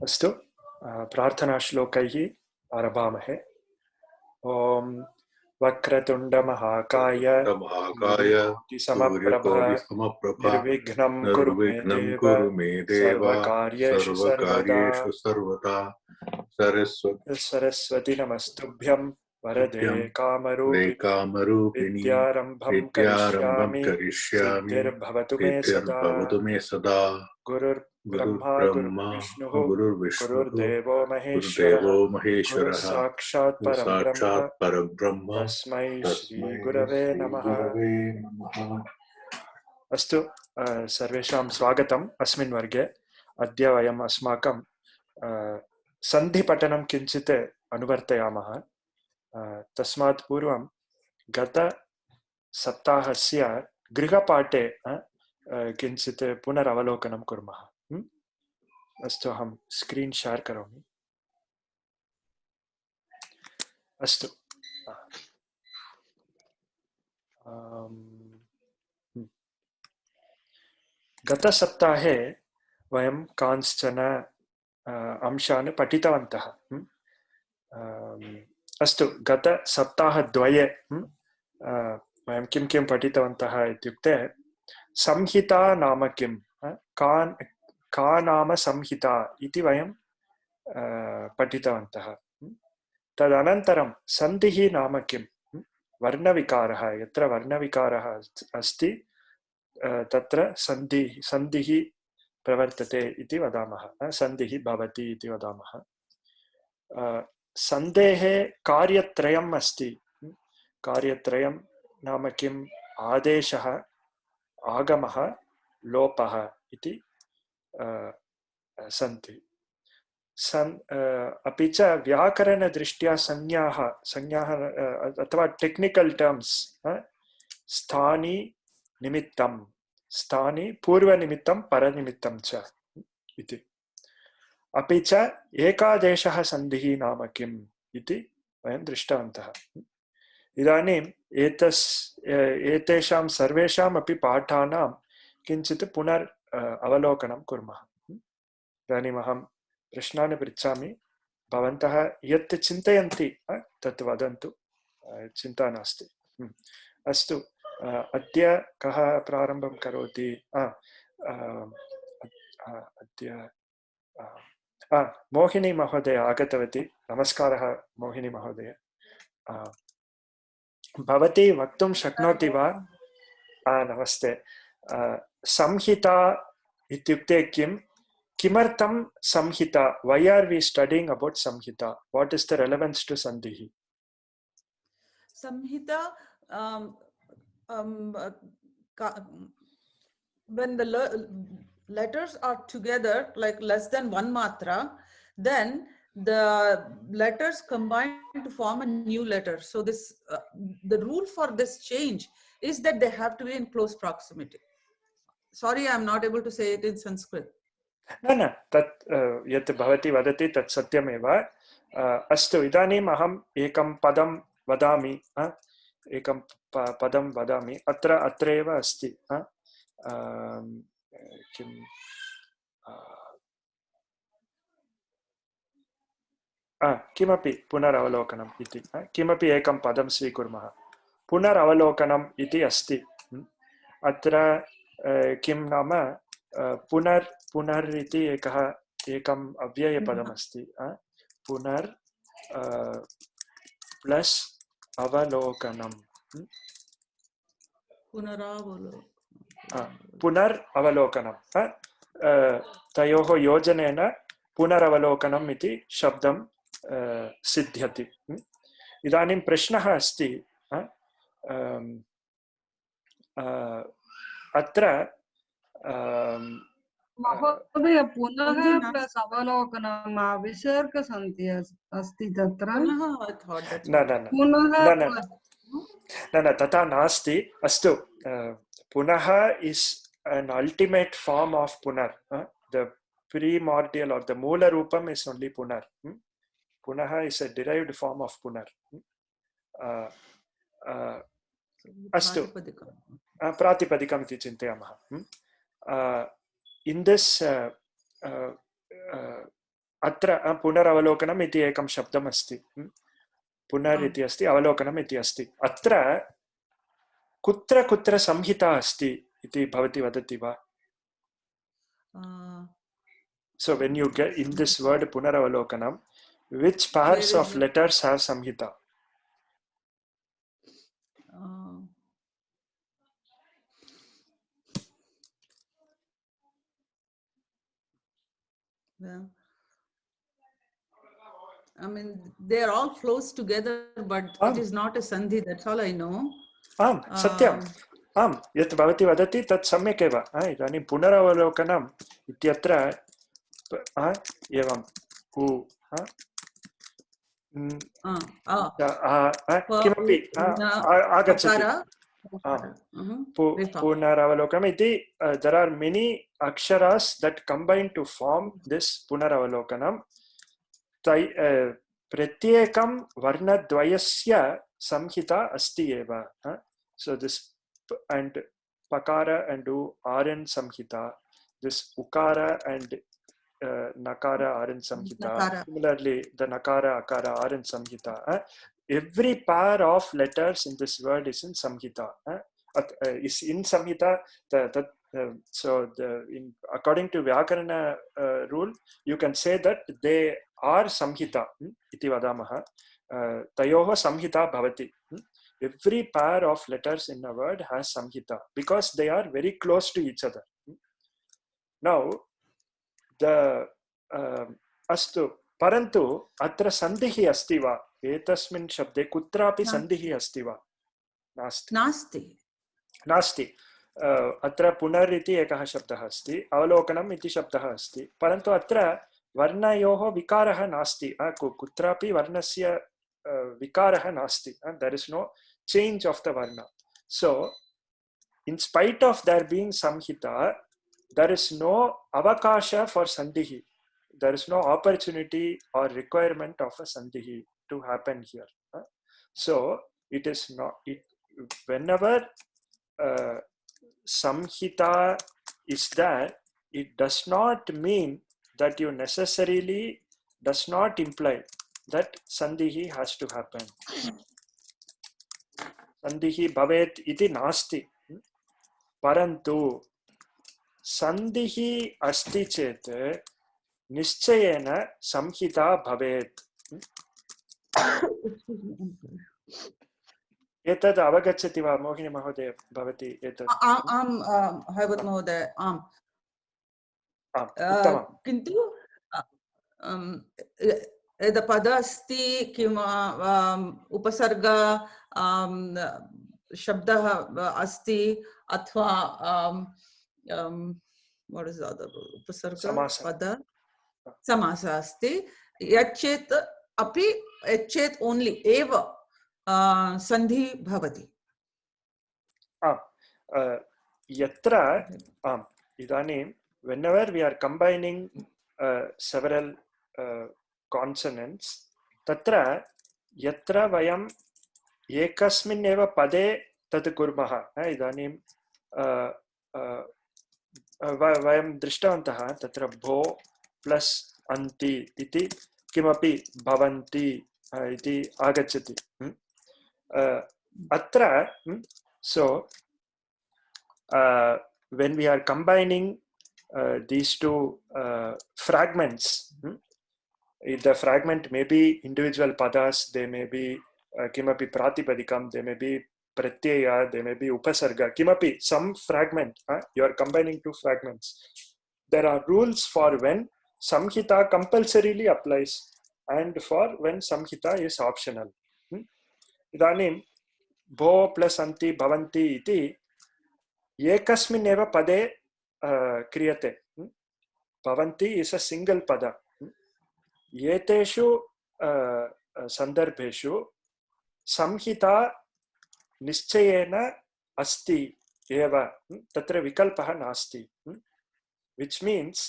अस्तु प्रार्थनाश्लोकैः आरभामहे। ॐ वक्रतुण्डमहाकाय सूर्यकोटिसमप्रभ निर्विघ्नं कुरु मे देव सर्वकार्येषु सर्वदा सरस्वती नमस्तुभ्यं वरदे कामरूपिणि विद्यारम्भं करिष्यामि सिद्धिर्भवतु मे सदा गुरुर्ब्रह्मा गुरुर्विष्णुः गुरुर्देवो महेश्वरः गुरुः साक्षात् परब्रह्म तस्मै श्री गुरवे नमः। अस्तु सर्वेषां स्वागतम् अस्मिन् वर्गे। अद्य वयम् अस्माकं सन्धिपठनं किञ्चित् अनुवर्तयामः। तस्मात् पूर्वं गतसप्ताहस्य गृहपाठे किञ्चित् पुनरवलोकनं कुर्मः। अस्तु, अहं स्क्रीन् शेर् करोमि। अस्तु, गतसप्ताहे वयं कांश्चन अंशान् पठितवन्तः। अस्तु, गतसप्ताहद्वये वयं किं किं पठितवन्तः इत्युक्ते संहिता नाम किं, का नाम संहिता इति वयं पठितवन्तः। तदनन्तरं सन्धिः नाम किं, वर्णविकारः, यत्र वर्णविकारः अस्ति तत्र सन्धिः प्रवर्तते इति वदामः, सन्धिः भवति इति वदामः। सन्धेः कार्यत्रयम् अस्ति। कार्यत्रयं नाम किम्? आदेशः, आगमः, लोपः इति सन्ति। अपि च व्याकरणदृष्ट्या संज्ञाः अथवा टेक्निकल टर्म्स स्थानी निमित्तं, स्थानी पूर्वनिमित्तं परनिमित्तं च इति। अपि च एकादेशः सन्धिः नाम किम् इति वयं दृष्टवन्तः। इदानीम् एतेषां सर्वेषाम् अपि पाठानां किञ्चित् अवलोकनं कुर्मः। इदानीम् अहं प्रश्नान् पृच्छामि, भवन्तः यत् चिन्तयन्ति तत् वदन्तु, चिन्ता नास्ति। अस्तु, अद्य कः प्रारम्भं करोति? अद्य मोहिनी महोदय आगतवती। नमस्कारः मोहिनी महोदय। भवती वक्तुं शक्नोति वा? नमस्ते। संहिता इत्युक्ते किं? किमर्थं संहिता? Why are we studying about samhita? What is the relevance to sandhihi? Samhita, when the letters are together, like less than one matra, then the letters combine to form a new letter. So this, the rule for this change is that they have to be in close proximity. Sorry, I'm not able to say it in Sanskrit. न तत् यत् भवती वदति तत् सत्यमेव। अस्तु, इदानीम् अहम् एकं पदं वदामि, अत्रैव अस्ति। किमपि पुनरवलोकनम् इति, किमपि एकं पदं स्वीकुर्मः। पुनरवलोकनम् इति अस्ति। अत्र किं नाम, पुनर् इति एकम् अव्ययपदमस्ति। पुनर् प्लस् अवलोकनम्, पुनर् अवलोकनम्, तयोः योजनेन पुनरवलोकनम् इति शब्दं सिद्ध्यति। इदानीं प्रश्नः अस्ति, अत्र महोदय पुनः प्लस् अवलोकनं विसर्गसन्धि अस्ति तत्र? न तथा नास्ति। अस्तु, पुनः is an ultimate form of punar. The primordial or the moola rupam is only punar. Punaha is a derived form of punar. Astu, pratipadikam iti chintayamaha. In this अत्र पुनरवलोकनम् इति एकं शब्दम् अस्ति पुनर् इति अस्ति अवलोकनम् इति अस्ति अत्र कुत्र कुत्र संहिता अस्ति इति भवती वदति वा so when you get in this word punaravalokanam which pairs of letters have samhita yeah. I mean, they are all close together, but it is not a sandhi. That's all I know. satyam यत् भवती वदति तत् सम्यक् एव इदानीं पुनरवलोकनम् इत्यत्र एवं किमपि आगच्छति पुनरवलोकनम् इति there are many aksharas that combine to form this punaravalokanam प्रत्येकं वर्णद्वयस्य संहिता अस्ति एव so this and pakara and aran samhita this ukara and nakara aran samhita similarly the nakara akara aran samhita every pair of letters in this word is in samhita is in samhita so according to vyakarana rule you can say that they are samhita iti vadamah tayoha samhita bhavati every pair of letters in a word has samhita because they are very close to each other now the astu parantu atra sandhihi asti va etasmin shabde kutrapi sandhihi asti va nasti अत्र पुनर् इति एकः शब्दः अस्ति अवलोकनम् इति शब्दः अस्ति परन्तु अत्र वर्णयोः विकारः नास्ति कुत्रापि वर्णस्य विकारः नास्ति there is no change of the varna so in spite of there being samhita there is no avakasha for sandhihi there is no opportunity or requirement of a sandhihi to happen here so it is not whenever samhita is there it does not mean that you necessarily does not imply that sandhihi has to happen sandhihi bhavet iti nasti parantu sandhihi asti chet nischayena samhita bhavet एतद् अवगच्छति वा मोहिनी महोदय भवती एतद् हैवत् महोदय आम् किन्तु यद् पद अस्ति किम् उपसर्ग शब्दः अस्ति अथवा what is the other उपसर्ग पद समासः अस्ति यच्चेत् अपि यच्चेत् only एव sandhi bhavati yatra idanim whenever we are combining several consonants tatra yatra vayam ekasmin eva pade tat kurmah idanim vayam drishtavantah tatra bho plus anti iti kimapi bhavanti iti agacchati atra so when we are combining these two fragments the fragment may be individual padas they may be kimapi pratipadikam they may be pratyaya they may be upasarga kimapi some fragment you are combining two fragments there are rules for when samhita compulsorily applies and for when samhita is optional इदानीं भो plus अंति भवन्ति इति एकस्मिन् एव पदे क्रियते भवन्ति is a single पद एतेषु सन्दर्भेषु संहिता निश्चयेन अस्ति एव तत्र विकल्पः नास्ति which means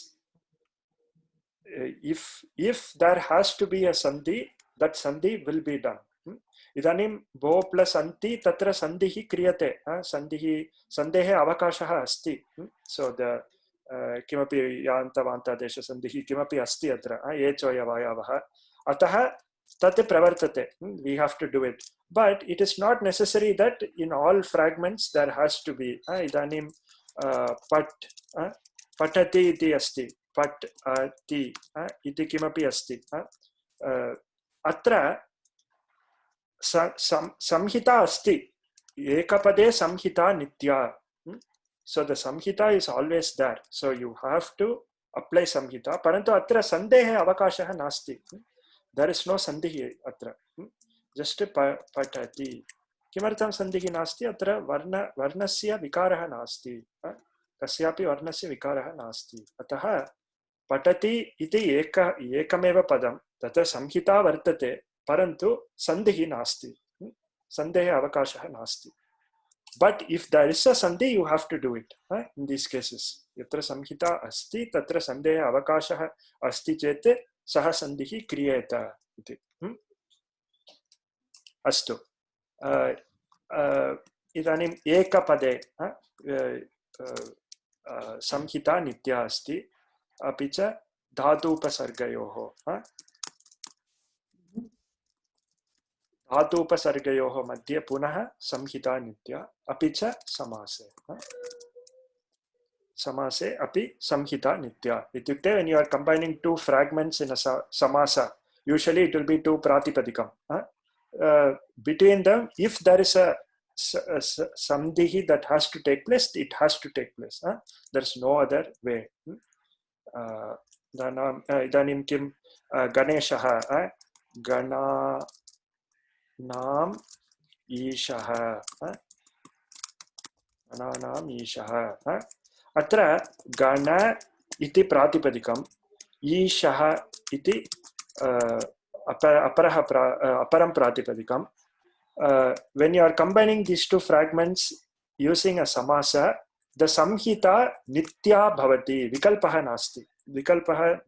if there has to be a sandhi that sandhi will be done इदानीं भो प्लस अंति तत्र सन्धिः क्रियते सन्धिः सन्धेः अवकाशः अस्ति so the किमपि यान्तवान्तादेशसन्धिः किमपि अस्ति अत्र एचोयवायावः अतः तत् प्रवर्तते we have to do it but it is not necessary that in all fragments there has to be इदानीं पट् पठति इति अस्ति पट् ति इति किमपि अस्ति अत्र संहिता अस्ति एकपदे संहिता नित्या so the samhita is always there so you have to apply samhita parantu atra sandehe avakashah nasti there is no sandhi atra just patati kimartham sandhi nasti atra varnasya vikarah nasti kasyapi varnasya vikarah nasti atah patati iti ekameva padam tatra samhita vartate parantu sandhi nasti sandehe avakashah nasti. But if there is a sandhi, you have to do it in these cases. Yatra samhita asti, tatra sandeha avakashah asti chete saha sandhihi kriyeta iti. Astu. Idanim ekapade samhita nitya asti, api cha dhātūpasargayoho. धातूपसर्गयोः मध्ये पुनः संहिता नित्या अपि च समासे समासे अपि संहिता नित्या इत्युक्ते when you are combining two fragments in a samasa usually it will be two pratipadikam between them if there is a sandhi that has to take place it has to take place there is no other way idanim kim ganeshah gana नाम ईशः गणानाम् ईशः अत्र गण इति प्रातिपदिकम् ईशः इति अपरं प्रातिपदिकं when you are combining these two fragments using a samasa the samhita nitya bhavati vikalpah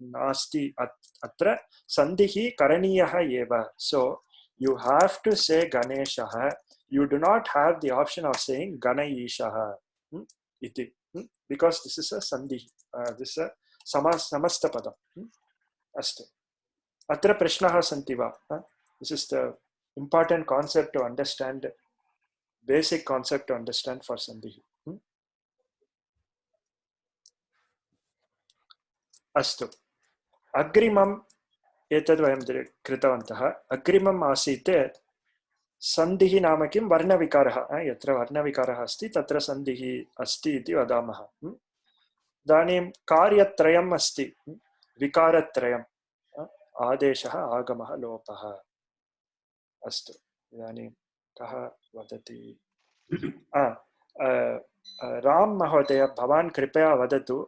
nasti atra sandhihi karaniyah eva so you have to say Ganeshah. You do not have the option of saying Ganaishah iti because this is a sandhi. This is a samasta padam. Astu. Atra prashnaha santi va. This is the important concept to understand, basic concept to understand for sandhi. Astu. Agrimam एतद् वयं कृतवन्तः अग्रिमम् आसीत् सन्धिः नाम किं वर्णविकारः यत्र वर्णविकारः अस्ति तत्र सन्धिः अस्ति इति वदामः इदानीं कार्यत्रयम् अस्ति विकारत्रयम् आदेशः आगमः लोपः अस्तु इदानीं कः वदति राम महोदय भवान् कृपया वदतु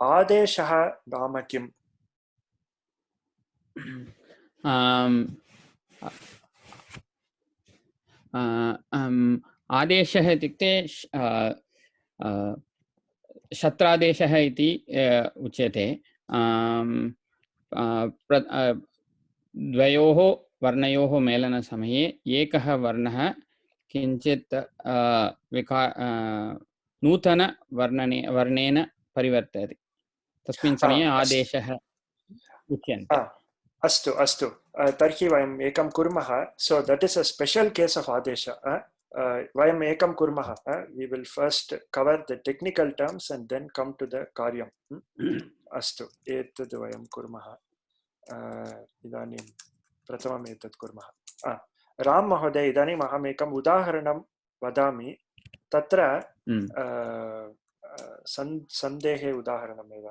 आदेशः नाम किम् आदेशः इत्युक्ते शत्रादेशः इति उच्यते द्वयोः वर्णयोः मेलनसमये एकः वर्णः किञ्चित् नूतनवर्णेन परिवर्तयति तस्मिन् समये आदेशः उच्यन्ते अस्तु अस्तु तर्हि वयम् एकं कुर्मः so that is a special case of adesha vayam ekam kurmah we will first cover the technical terms and then come to the karyam astu etad vayam kurmah idanim pratamam etad kurmah ram mahoday idanim aham ekam udaharanam vadami tatra सन्देहे उदाहरणमेव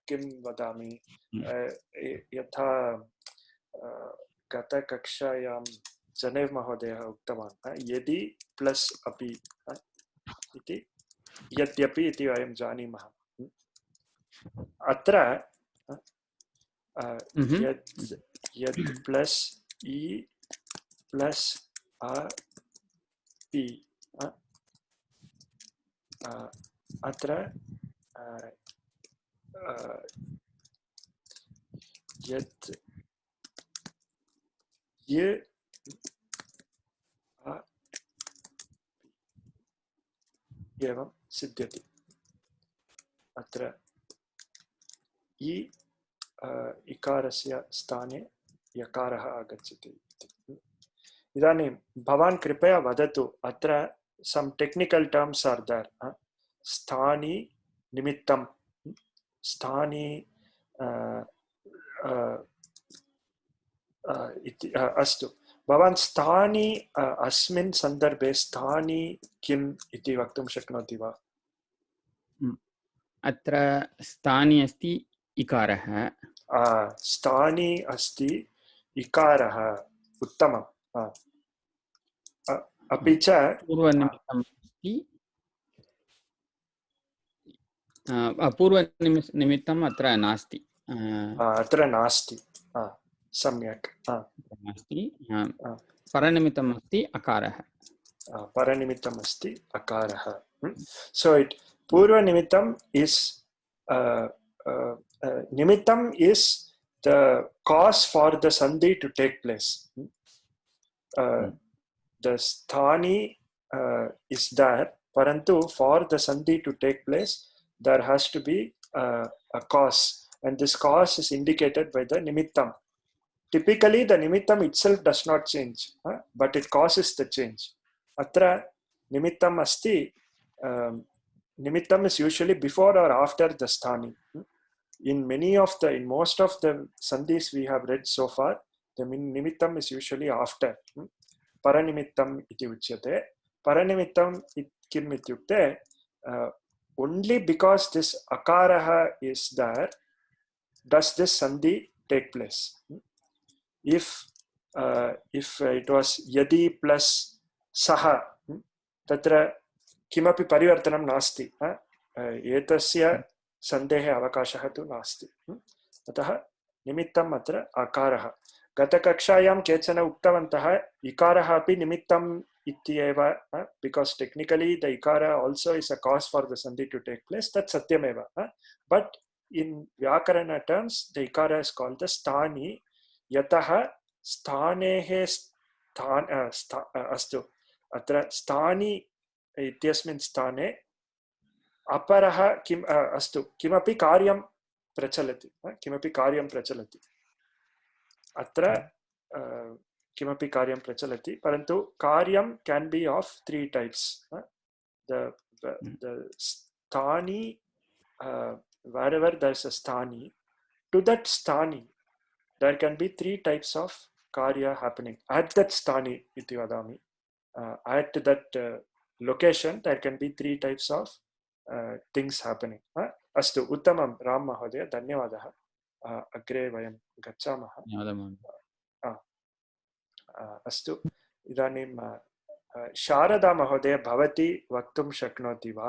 किं वदामि यथा गतकक्षायां जनेव महोदयः उक्तवान् यदि plus अपि इति यद्यपि इति वयं जानीमः अत्र यद् प्लस् इ प्लस् पि अत्र यत् ये एवं सिद्ध्यति अत्र इ इकारस्य स्थाने यकारः आगच्छति इति। इदानीं भवान् कृपया वदतु अत्र some technical terms are there. स्थानी निमित्तं स्थानी इति अस्तु भवान् स्थानी अस्मिन् सन्दर्भे स्थानी किम् इति वक्तुं शक्नोति वा? अत्र स्थानी अस्ति इकारः। स्थानी अस्ति इकारः, उत्तमम्। अपि च पूर्वनिमित्तम् अत्र नास्ति। अत्र नास्ति, सम्यक् नास्ति। परनिमित्तम् अस्ति अकारः। परनिमित्तम् अस्ति अकारः। So it पूर्वनिमित्तं is निमित्तं is the cause for the sandhi to take place. The sthani is there, parantu for the sandhi to take place there has to be a cause, and this cause is indicated by the nimittam. Typically the nimittam itself does not change, but it causes the change. Atra nimittam asti. Nimittam is usually before or after the sthani. In most of the sandhis we have read so far, the nimittam is usually after. Paranimittam iti uchyate. Paranimittam kim ityukte, only because this akaraha is there does this sandhi take place. If it was yadi plus saha, tatra किमपि परिवर्तनं नास्ति, एतस्य सन्धेः अवकाशः तु नास्ति। अतः निमित्तम् अत्र आकारः। गतकक्षायां केचन उक्तवन्तः इकारः अपि निमित्तम् इत्येव, because technically the ikara also is a cause for the sandhi to take place. That satyameva, but in vyakarana terms the ikara is called the sthani, yatah sthanehe astu अत्र स्थानी इत्यस्मिन् स्थाने अपरः किम् अस्तु किमपि कार्यं प्रचलति, अत्र किमपि कार्यं प्रचलति, परन्तु कार्यं can be of 3 types. The sthani, wherever there is a sthani, to that sthani there can be 3 types of karya happening at that sthani iti vadami. At that location there can be 3 types of things happening. Astu uttamam Ram Mahodaya, धन्यवादः. अग्रे वयं गच्छामः. अस्तु इदानीं शारदा महोदय भवती वक्तुं शक्नोति वा?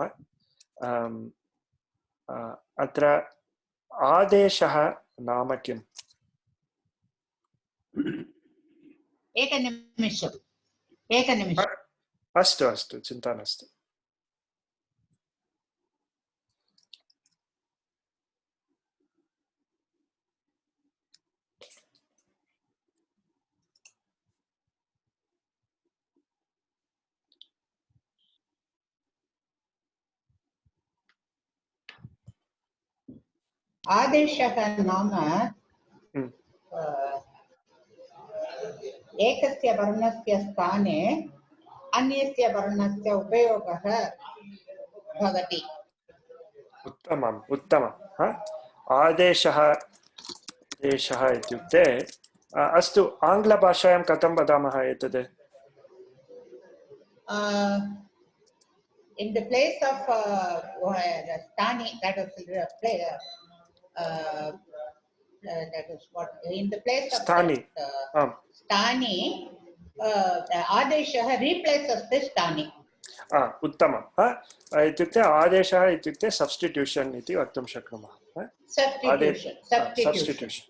अत्र आदेशः नाम किम्? एकनिमिषम्। अस्तु अस्तु, चिन्ता नास्ति। आदेशः नाम एकस्य वर्णस्य स्थाने अन्यस्य वर्णस्य उपयोगः भवति। उत्तमम् उत्तमम्। आदेशः इत्युक्ते अस्तु आङ्ग्लभाषायां कथं वदामः एतद्? In the place of sthani, that is what in the place of sthani. Sthani, adeshah replaces the sthani. उत्तमम्। इत्युक्ते आदेशः इत्युक्ते सब्स्टिट्यूशन् इति वक्तुं शक्नुमः। Substitution.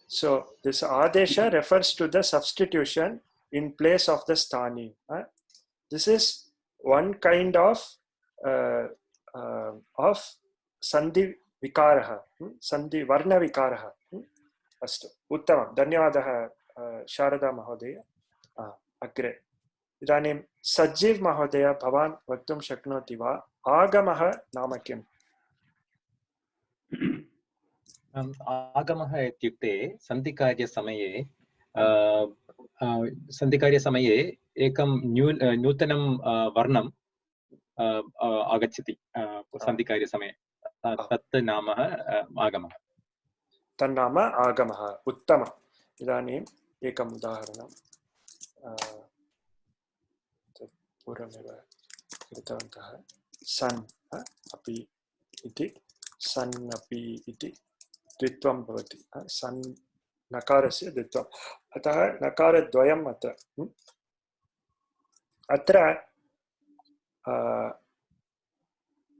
So this adesha refers to the substitution in place of the sthani. This is one kind of sandhi vikarah, sandhi varna vikarah. अस्तु उत्तमं, धन्यवादः शारदा महोदय। अग्रे इदानीं सज्जीव महोदय भवान् वक्तुं शक्नोति वा? आगमः नाम किम्? आगमः इत्युक्ते सन्धिकार्यसमये सन्धिकार्यसमये एकं नूतनं वर्णं आगच्छति सन्धिकार्यसमये तत् नाम आगमः तन्नाम आगमः उत्तमम् इदानीम् एकम् उदाहरणं पूर्वमेव कृतवन्तः सन् अपि इति सन् अपि इति द्वित्वं भवति सन् नकारस्य द्वित्वम् अतः नकारद्वयम् अत्र अत्र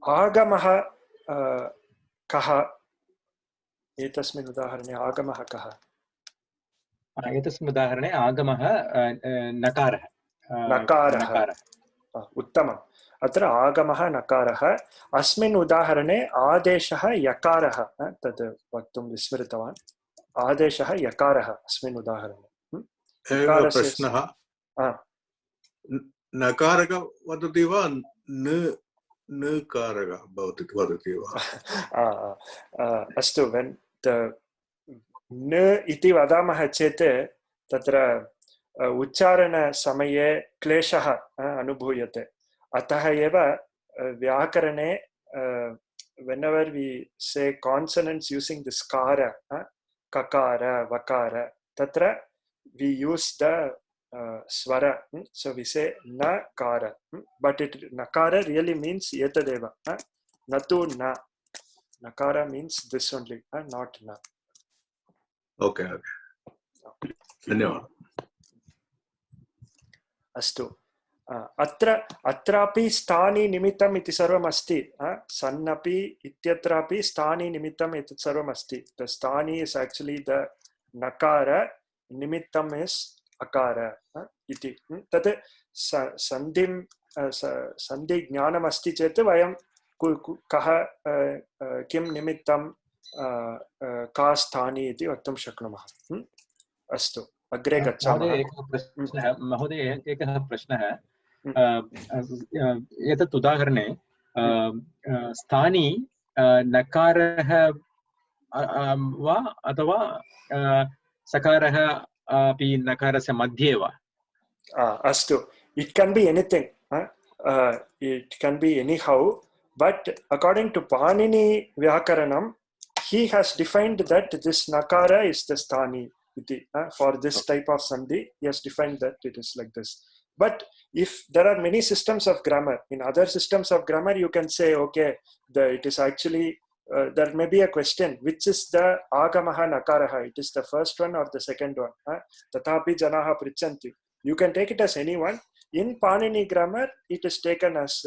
आगमः कः एतस्मिन् उदाहरणे आगमः कः एतस्मिन् उदाहरणे आगमः नकारः नकारः उत्तमम् अत्र आगमः नकारः अस्मिन् उदाहरणे आदेशः यकारः तद् वक्तुं विस्मृतवान् आदेशः यकारः अस्मिन् उदाहरणे प्रश्नः नकारः वदति वा नकारः वदति वा अस्तु when the न इति वदामः चेत् तत्र उच्चारणसमये क्लेशः अनुभूयते अतः एव व्याकरणे whenever we say consonants using this kara kakara vakara tatra we use the swara so we say nakara but it nakara really means etadeva natu na nakara means this only not na okay धन्यवादः अस्तु अत्र अत्रापि स्थानी निमित्तम् इति सर्वम् अस्ति सन्नपि इत्यत्रापि स्थानी निमित्तम् एतत् सर्वम् अस्ति the स्थानी is actually the nakara निमित्तम् is akara इति तत् सन्धि ज्ञानम् अस्ति चेत् वयं कः किं निमित्तं का स्थानी इति वक्तुं शक्नुमः अस्तु अग्रे गच्छामः महोदय एकः प्रश्नः एतत् उदाहरणे स्थानी नकारः वा अथवा सकारः अपि नकारस्य मध्ये वा अस्तु it can be anything it can be anyhow but according to Panini Vyakaranam he has defined that this nakara is the sthani for this type of sandhi he has defined that it is like this but if there are many systems of grammar in other systems of grammar you can say okay it is actually there may be a question which is the agamaha nakaraha it is the first one or the second one tathapi janaha prichanti you can take it as anyone in Panini grammar it is taken as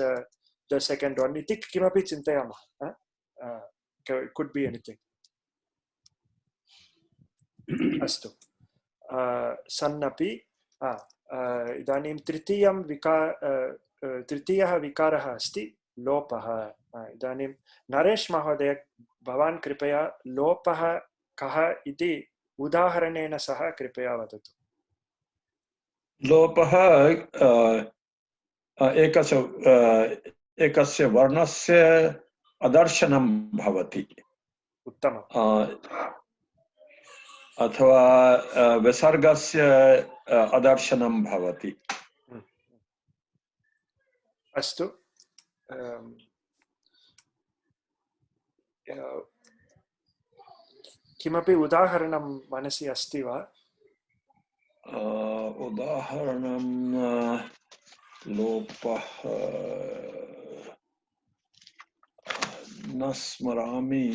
the second one iti kimapi chintayamah it could be anything अस्तु सन्नपि इदानीं तृतीयः विकारः अस्ति लोपः इदानीं नरेश महोदय भवान् कृपया लोपः कः इति उदाहरणेन सह कृपया वदतु लोपः एकस्य वर्णस्य अदर्शनं भवति उत्तमम् अथवा विसर्गस्य अदर्शनं भवति अस्तु किमपि उदाहरणं मनसि अस्ति वा उदाहरणं लोपः न स्मरामि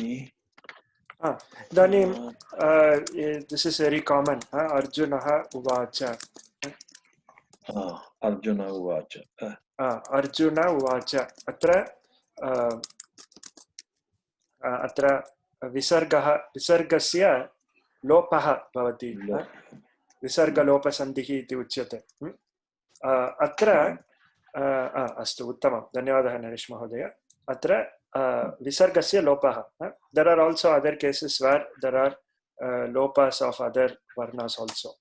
इदानीं this is very common अर्जुनः उवाच अर्जुन उवाच अर्जुन उवाच अत्र विसर्गस्य लोपः भवति विसर्गलोपसन्धिः इति उच्यते अत्र अस्तु उत्तमं धन्यवादः नरेश महोदय अत्र visargasya lopaha there are also other cases where there are lopas of other varnas also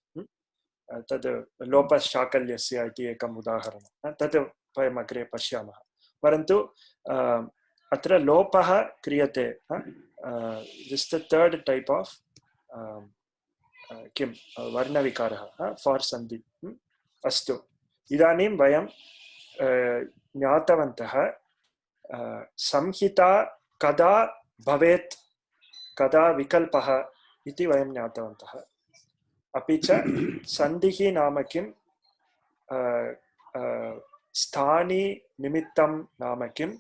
tad lopas shakalyasya iti ekam udaharanam tad vayam agre pashyamah parantu atra lopah kriyate this is the third type of किं वर्णविकारः for sandhi. अस्तु, इदानीं वयं ज्ञातवन्तः संहिता कदा भवेत्, कदा विकल्पः इति वयं ज्ञातवन्तः। अपि च सन्धिः नाम किं, स्थानी निमित्तं नाम किम्,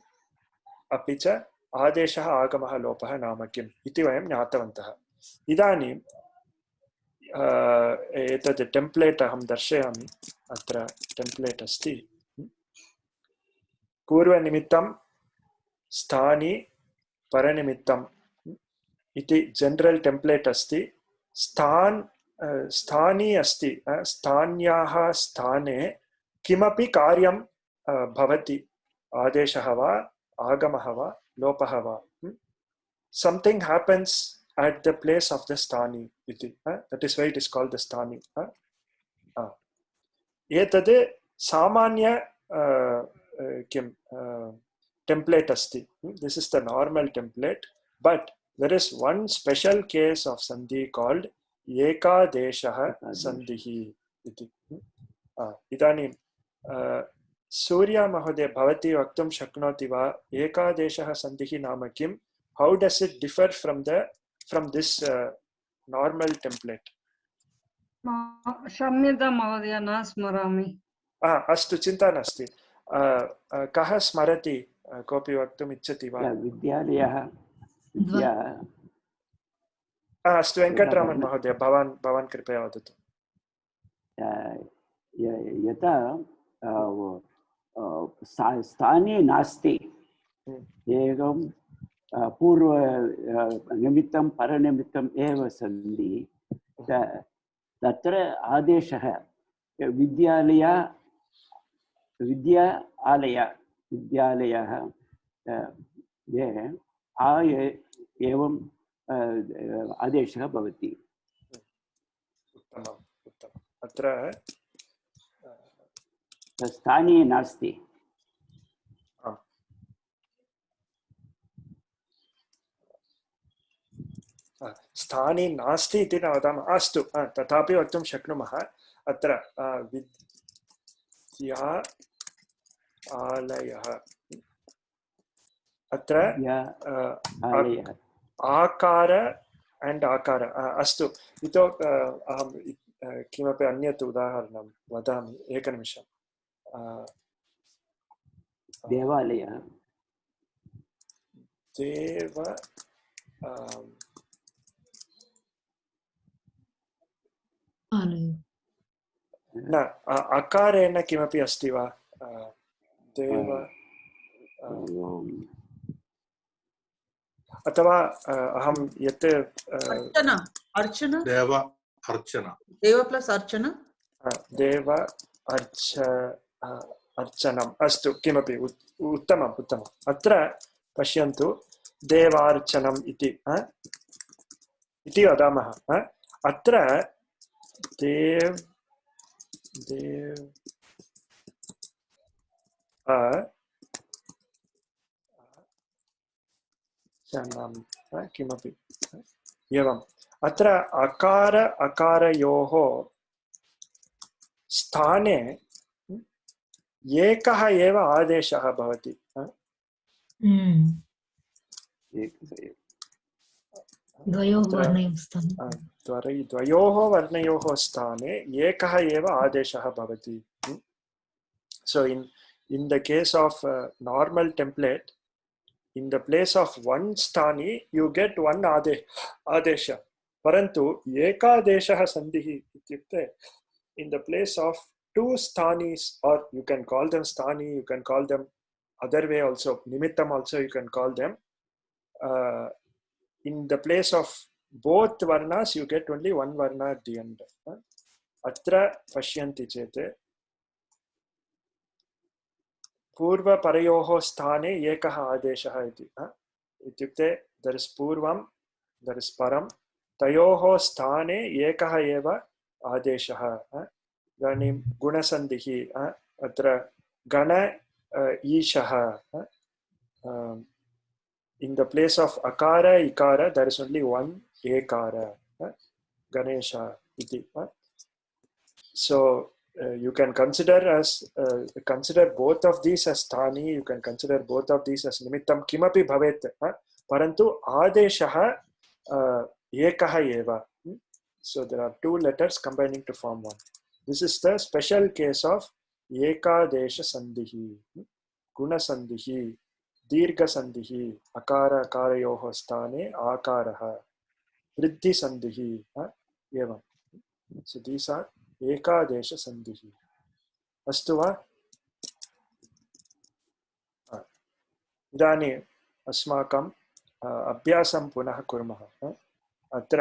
अपि च आदेशः आगमः लोपः नाम किम् इति वयं ज्ञातवन्तः। इदानीं एतत् टेम्प्लेट् अहं दर्शयामि। अत्र टेम्प्लेट् अस्ति। पूर्वनिमित्तं, स्थानी, परनिमित्तम् इति जनरल टेम्प्लेट अस्ति। स्थानी अस्ति, स्थान्याः स्थाने किमपि कार्यं भवति, आदेशः वा आगमः वा लोपः वा, something happens at the place of the sthani iti, that is why it is called the sthani. एतद् सामान्य किं template asti. This is the normal template, but there is one special case of sandhi called ekadeshah sandhihi iti. इदानीं सूर्या महोदय भवती वक्तुं शक्नोति वा एकादेशः सन्धिः नाम किं? How does it differ from this normal template? क्षम्यतां महोदय, न स्मरामि। अस्तु, चिन्ता नास्ति। कः स्मरति? कोऽपि वक्तुम् इच्छति वा? विद्यालयः अस्तु, वेङ्कटरामन् महोदय, भवान् कृपया वदतु। यथा स्थाने नास्ति, एकं पूर्व निमित्तं परनिमित्तम् एव सन्ति, तत्र आदेशः विद्यालयः एवं आदेशः भवति। उत्तमम्, उत्तमम्। अत्र स्थानीय नास्ति। स्थाने नास्ति इति न वदामः। अस्तु, तथापि वक्तुं शक्नुमः। अत्र विद्यालयः, अत्र आकार एंड आकार। अस्तु, अहं किमपि अन्यत् उदाहरणं वदामि, एकनिमिषम्। देवालयः, न अकारेण किमपि अस्ति वा? देव अथवा अहं यत् अर्चना देव अर्चना, देव प्लस अर्चना, देव अर्चनम्। अस्तु, किमपि उत्तमम्, उत्तमम्। अत्र पश्यन्तु, देवार्चनम् इति वदामः। अत्र देव किमपि एवम्। अत्र अकार अकारयोः स्थाने एकः एव आदेशः भवति। द्वयोः वर्णयोः स्थाने एकः एव आदेशः भवति। So in the case of normal template, in the place of one sthani you get one adesha, parantu ekadeshah sandhihi ityukte in the place of two sthanis, or you can call them sthani, you can call them other way also, nimittam also you can call them, in the place of both varnas you get only one varna at the end. Atra pashyanti chete पूर्व परयोः स्थाने एकः आदेशः इति। इत्युक्ते there is पूर्वं, there is परं, तयोः स्थाने एकः एव आदेशः। इदानीं गुणसन्धिः, अत्र गण ईशः, in the place of akara ikara there is only one ekara, Ganesha iti. So you can consider both of these as sthani, you can consider both of these as nimittam kimapi bhavet, parantu adeshaha ekaha eva. So there are two letters combining to form one. This is the special case of ekadesha sandhihi, guna sandhihi, dirgha sandhihi, akara akarayoho sthane akaraha, vriddhi sandhihi, evam. So these are ekadesha sandhihi. Astu va? Idani अस्माकं अभ्यासं पुनः कुर्मः. अत्र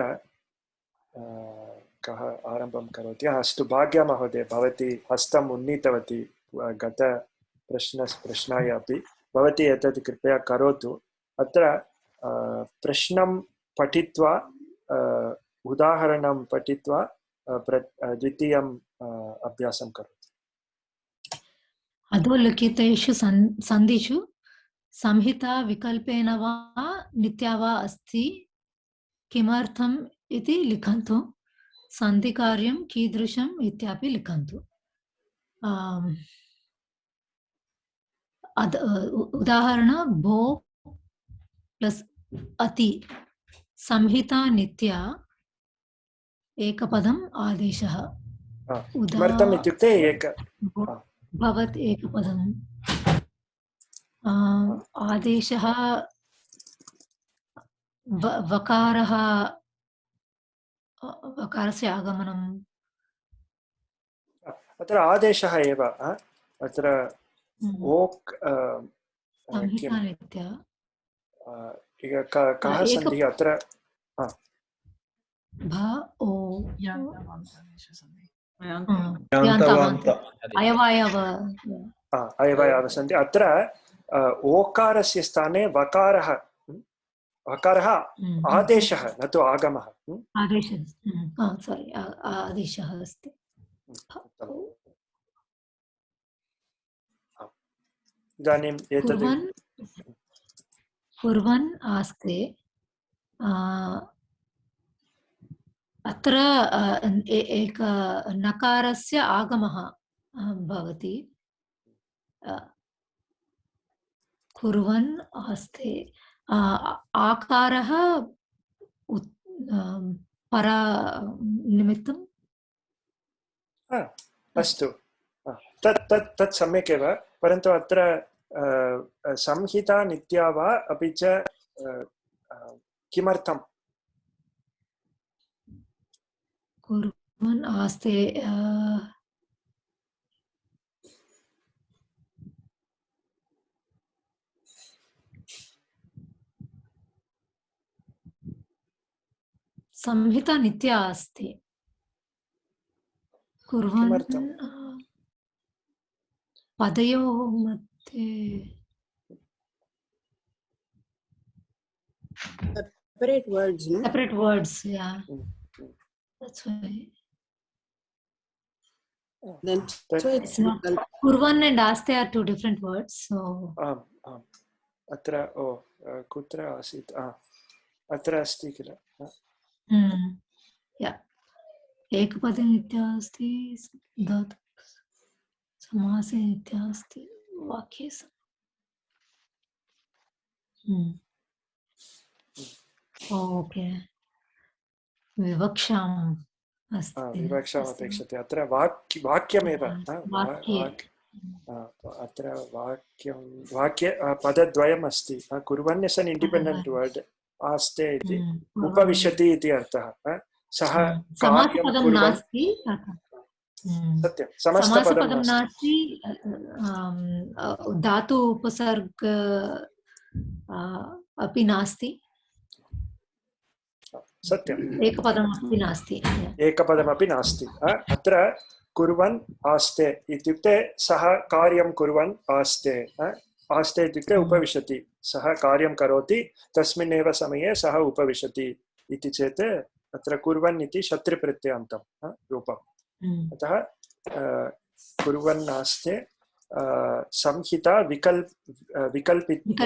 कः आरम्भं करोति? अस्तु, भाग्या महोदय, भवती हस्तम् उन्नीतवती प्रश्नाय अपि. भवती एतत् कृपया करोतु. अत्र प्रश्नं पठित्वा उदाहरणं पठित्वा द्वितीयं अभ्यासं करोतु. अधोलिखितेषु सन्धिषु संहिता विकल्पेन वा नित्या वा अस्ति किमर्थम् इति लिखन्तु. सन्धिकार्यं कीदृशम् इत्यपि लिखन्तु. उदाहरण भो प्लस अति संहिता नित्या एकपदम् आदेशः. किमर्थम् इत्युक्ते भवत् एकपदम् आदेशः वकारस्य आगमनम्. अत्र आदेशः एव. अत्र ओक् कः सन्धिः अत्र? अयवयव सन्धि. अत्र ओकारस्य स्थाने वकारः आदेशः, न तु आगमः. आदेशः अस्ति. इदानीम् एतत् कुर्वन् आस्ते. अत्र एक नकारस्य आगमः भवति. कुर्वन् आस्ते आकारः परा निमित्तम्. अस्तु, तत् सम्यक् एव. परन्तु अत्र संहिता नित्या वा अपि च किमर्थम्? कुर्वन् आस्ते संहिता नित्या अस्ति. कुर्वन् पदयोः मध्ये separate words, no? Separate words, yeah. That's why. Then so it's not. Kurvan and aste are two different words. So. Atra kutra asit. Atra asti kila. Yeah. एकपदे नित्या अस्ति. धातु समासे नित्या अस्ति. वाक्ये ओके. विवक्षाम् अस्ति. विवक्षाम् अपेक्षते. अत्र वाक्यमेव. अत्र वाक्ये पदद्वयम् अस्ति. कुर्वन् इस् एन् इण्डिपेण्डेण्ट् वर्ड्. आस्ते इति उपविशति इति अर्थः. सः समासपदं नास्ति. सत्यं, समासपदं नास्ति. धातु उपसर्ग अपि नास्ति. सत्यम्, एकपदमपि नास्ति. एकपदमपि नास्ति. अत्र कुर्वन् आस्ते इत्युक्ते सः कार्यं कुर्वन् आस्ते. आस्ते इत्युक्ते उपविशति. सः कार्यं करोति, तस्मिन्नेव समये सः उपविशति इति चेत् अत्र कुर्वन् इति शत्रुप्रत्ययान्तं रूपम्. अतः कुर्वन् आस्ते संहिता विकल्पिता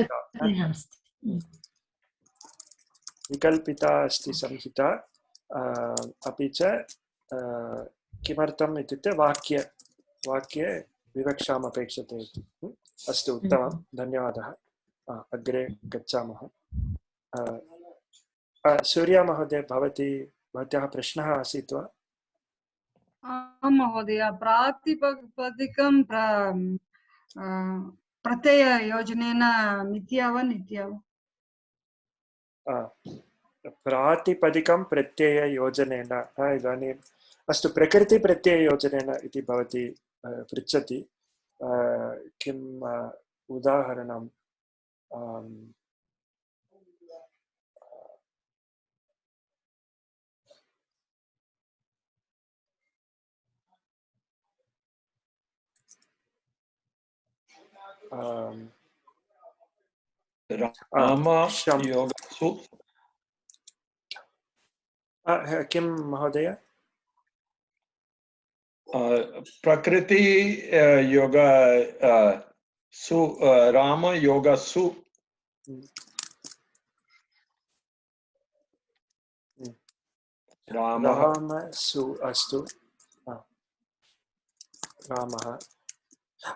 विकल्पिता अस्ति संहिता अपि च किमर्थम् इत्युक्ते वाक्ये विवक्षाम् अपेक्षते इति। अस्तु, उत्तमं, धन्यवादः। अग्रे गच्छामः। सूर्या महोदय, भवत्याः प्रश्नः आसीत् वा? आं महोदय, प्रातिपदिकं प्रत्यययोजनेन मिथ्या वा नित्या वा? प्रातिपदिकं प्रत्यययोजनेन, इदानीम् अस्तु, प्रकृतिप्रत्यययोजनेन इति भवती पृच्छति। किम् उदाहरणं? किं महोदय? प्रकृति योग सु राम योग सु रामसु। अस्तु, रामः।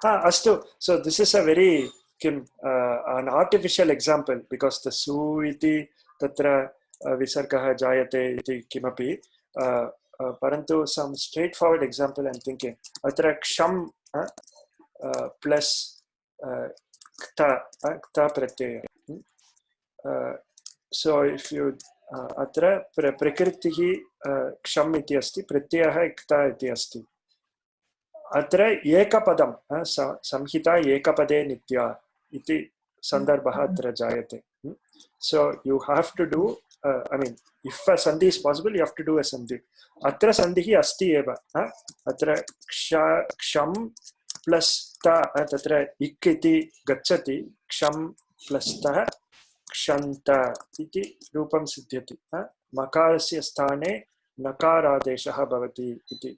अस्तु, so this is a very an artificial example because the su iti tatra visargah jayate iti kimapi, parantu some straightforward example I'm thinking. Atra ksham plus kta pratyaya. So if you atra prakritihi ksham iti asti, pratyayah kta iti asti. अत्र एकपदं संहिता एकपदे नित्या इति सन्दर्भः अत्र जायते. So you have to do, I mean, if a sandhi is possible, you have to do a sandhi. अत्र सन्धिः अस्ति एव. अत्र क्षम प्लस् ता, तत्र इक् इति गच्छति, क्षम प्लस् तः क्षन्त इति रूपं सिद्ध्यति. मकारस्य स्थाने नकारादेशः भवति इति.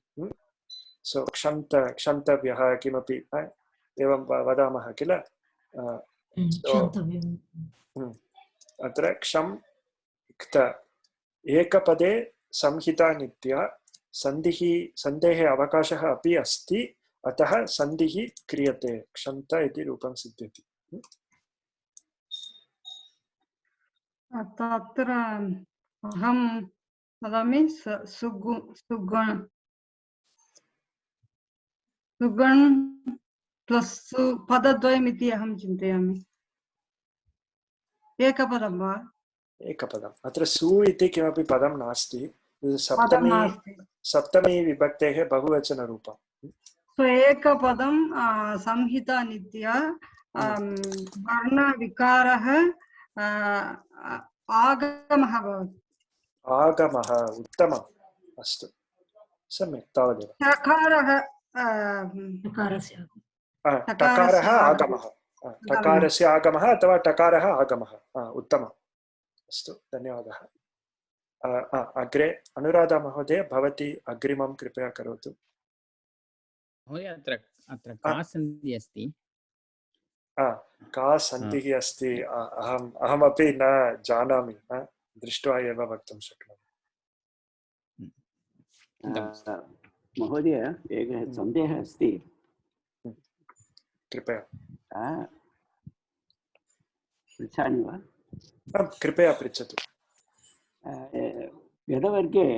So क्षन्तव्यः किमपि एवं वदामः किल. अत्र क्षम क्त एकपदे संहिता नित्या, सन्धेः अवकाशः अपि अस्ति, अतः सन्धिः क्रियते, क्षन्त इति रूपं सिद्ध्यति. तत्र अहं वदामि सुगुण प्लस् पदद्वयमिति अहं चिन्तयामि. एकपदं वा? एकपदम्. अत्र सु इति किमपि पदं नास्ति, सप्तमी विभक्तेः बहुवचनरूपम्. सो एकपदं संहिता नित्या, वर्णविकारः आगमः भवति. आगमः, उत्तमम्. अस्तु, सम्यक्, तावदेव. टकारः आगमः, टकारस्य आगमः अथवा टकारः आगमः. उत्तमम्, अस्तु, धन्यवादः. अग्रे अनुराधा महोदय, भवती अग्रिमं कृपया करोतु. महोदय, अत्र का सन्धिः अस्ति? का सन्धिः अस्ति अहमपि न जानामि, दृष्ट्वा एव वक्तुं शक्नोमि. महोदय, एकः सन्देहः अस्ति, कृपया पृच्छामि वा? कृपया पृच्छतु. गतवर्गे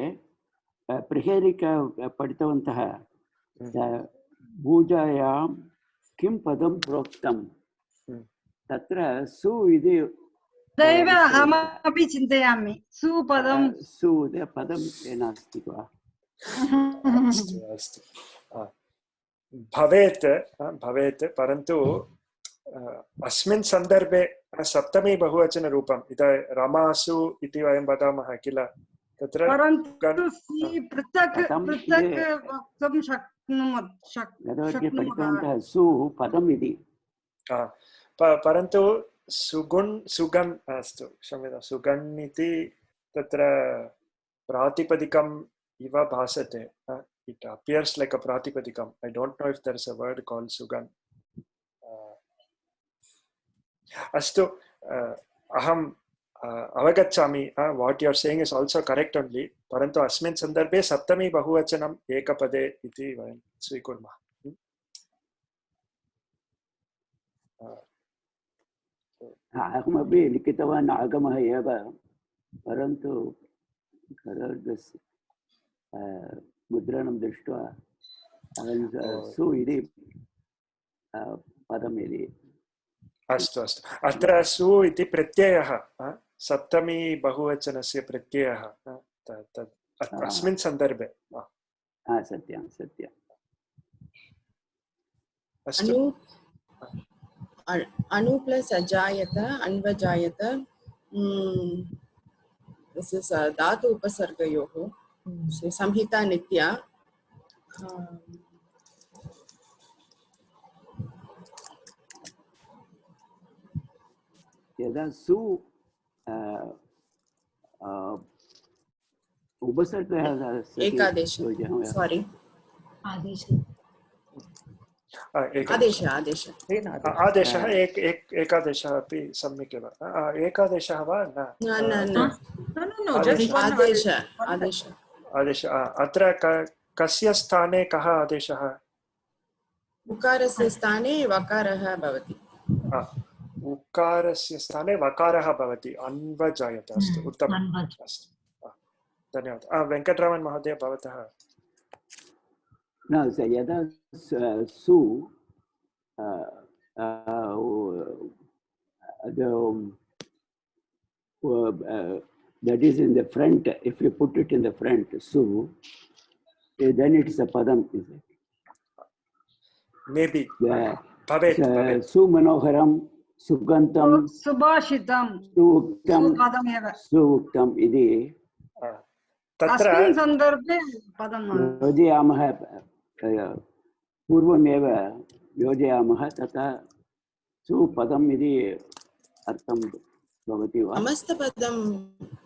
प्रहेलिका पठितवन्तः, भूजायां किं पदं प्रोक्तं, तत्र सु इति तदेव अहमपि चिन्तयामि. सुपदं पदं नास्ति वा? अस्तु अस्तु, भवेत्, परन्तु अस्मिन् सन्दर्भे सप्तमी बहुवचनरूपम्, इति रमासु इति वयं वदामः किल, तत्र परन्तु सुगन् अस्तु, क्षम्यतां, सुगन् इति तत्र प्रातिपदिकम् इव भासते. It appears like a pratipadikam. I don't know if there is a word called sugan. Astu, aham अवगच्छामि what you R saying is also correct only परन्तु अस्मिन् सन्दर्भे सप्तमी बहुवचनम् एकपदे इति वयं स्वीकुर्मः अहमपि लिखितवान् आगमः एव परन्तु खरगस्य मुद्रणं दृष्ट्वा सु इति पदम् इति अस्तु अस्तु अत्र सु इति प्रत्ययः सप्तमी बहुवचनस्य प्रत्ययः अस्मिन् सन्दर्भे सत्यं सत्यम् अस्तु अनु प्लस अजायत अन्वजायत this is धातु उपसर्गयोः संहिता नित्या यदा सु उपसर्गः एकादेश सॉरी आदेशः एकादेशः अपि सम्यक् एव एकादेशः वा न आदेशः अत्र कस्य स्थाने कः आदेशः उकारस्य स्थाने वकारः भवति उकारस्य स्थाने वकारः भवति अन्वजायत अस्तु उत्तमम् अस्तु धन्यवादः वेङ्कटरामन् महोदय भवतः न यदा सु that is in the front, if you put it in the front, su, then it is a padam, is it? Maybe. Su manoharam, sugantam, subhashitam, suuktam, idi. अस्मिन् सन्दर्भे पदं योजयामः पूर्वमेव योजयामः तथा सुपदम् इति अर्थं भवति वा समस्तपदं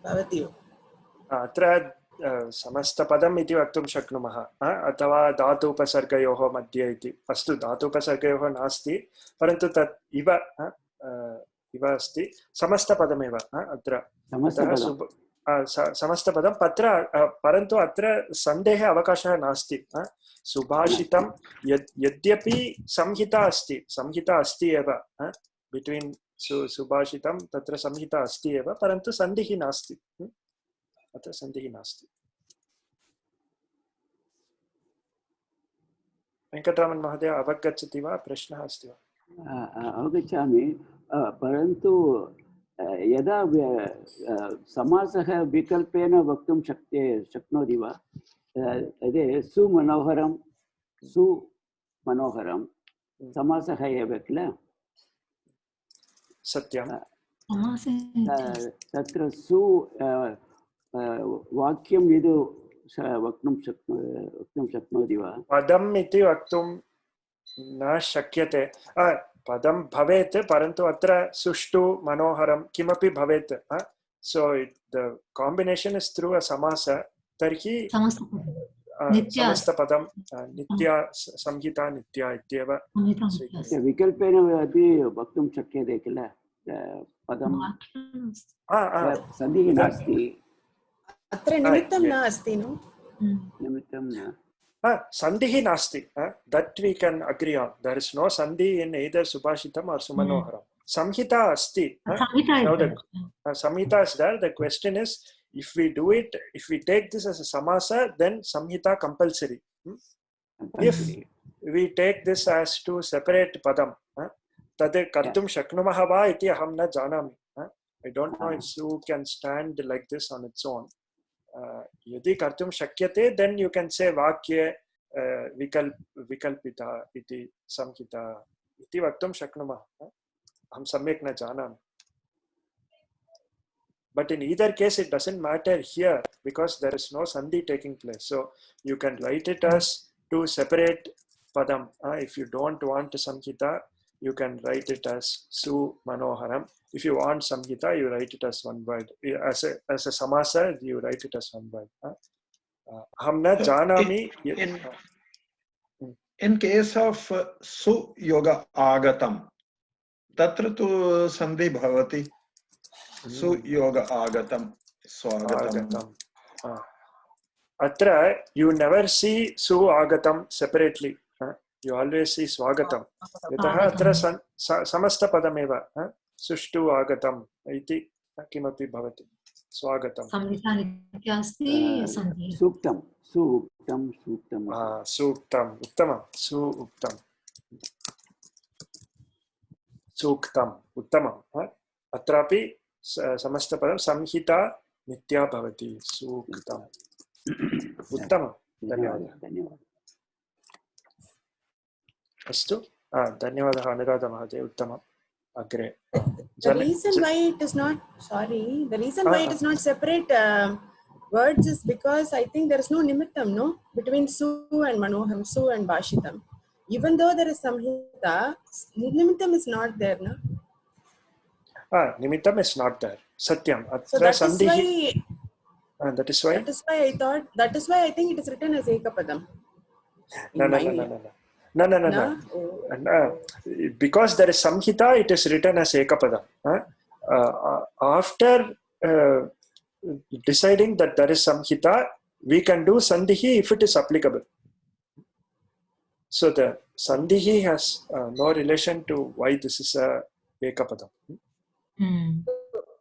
भवति अत्र समस्तपदम् इति वक्तुं शक्नुमः अथवा धातु उपसर्गयोः मध्ये इति अस्तु धातु उपसर्गयोः नास्ति परन्तु तत् इव अस्ति समस्तपदमेव अत्र समस्तपदं पत्र परन्तु अत्र सन्देहे अवकाशः नास्ति सुभाषितं यद्यपि संहिता अस्ति एव बिट्वीन् सुभाषितं तत्र संहिता अस्ति एव परन्तु सन्धिः नास्ति अत्र सन्धिः नास्ति वेङ्कटरामन् महोदय अवगच्छति वा प्रश्नः अस्ति वा अवगच्छामि परन्तु यदा समासः विकल्पेन वक्तुं शक्नोति वा तदे सुमनोहरं समासः एव किल सत्यं तत्र सु वाक्यं यदि वक्तुं शक्नोति वा पदम् इति वक्तुं न शक्यते पदं भवेत् परन्तु अत्र सुष्ठु मनोहरं किमपि भवेत् so the combination is through a समास तर्हि समस्तपदं नित्या संहिता नित्या इत्येव विकल्पेन अपि वक्तुं शक्यते किल पदं सन्धिः नास्ति अत्र निमित्तं नास्ति नो निमित्तं न sandhi nasti that we can agree on. There is no sandhi in either subhashitam or sumanoharam. Samhita asti. Now the samhita is there. The question is, if we do it, if we take this as a samasa, then samhita compulsory. If we take this as to separate padam, tad kartum shaknumaha va iti aham na janami. I don't know if you can stand like this on its own. यदि कर्तुं शक्यते then you can say वाक्ये विकल्पिता इति संहिता इति वक्तुं शक्नुमः अहं सम्यक् न जानामि but in either case it doesn't matter here because there is no sandhi taking place, so you can write it as two separate padam. If you don't want samhita, you can write it as su manoharam. If you want samhita, you write it as one word. As a samasa, you write it as one word. Aham na janami. In case of su yoga agatam, tatra tu sandhi bhavati. सुयोग आगतम स्वागतम आगतम् अत्र you never see su agatam separately. You always see swagatam. यतः अत्र समस्तपदमेव सुष्ठु आगतम् इति किमपि भवति स्वागतम् सूक्तं सूक्तं सूक्तं सूक्तम् उत्तमं सूक्तं सूक्तम् उत्तमम् अत्रापि समस्तपदं संहिता नित्या भवति सूक्तम् उत्तमं धन्यवादः धन्यवादः अस्तु धन्यवादः अनुराधा महोदय उत्तमम् अग्रे The reason why it is not, sorry, the reason why it is not separate words is because I think there is no nimittam, no, between Su and Manoham, Su and Bhashitam. Even though there is Samhita, nimittam is not there, no? nimittam is not there. Satyam. So that is why. That is why. That is why I thought. That is why I think it is written as Ekapadam. No. Because there is Samhita, it is written as Ekapadam. After deciding that there is Samhita, we can do Sandhihi if it is applicable. So the Sandhihi has no relation to why this is a Ekapadam.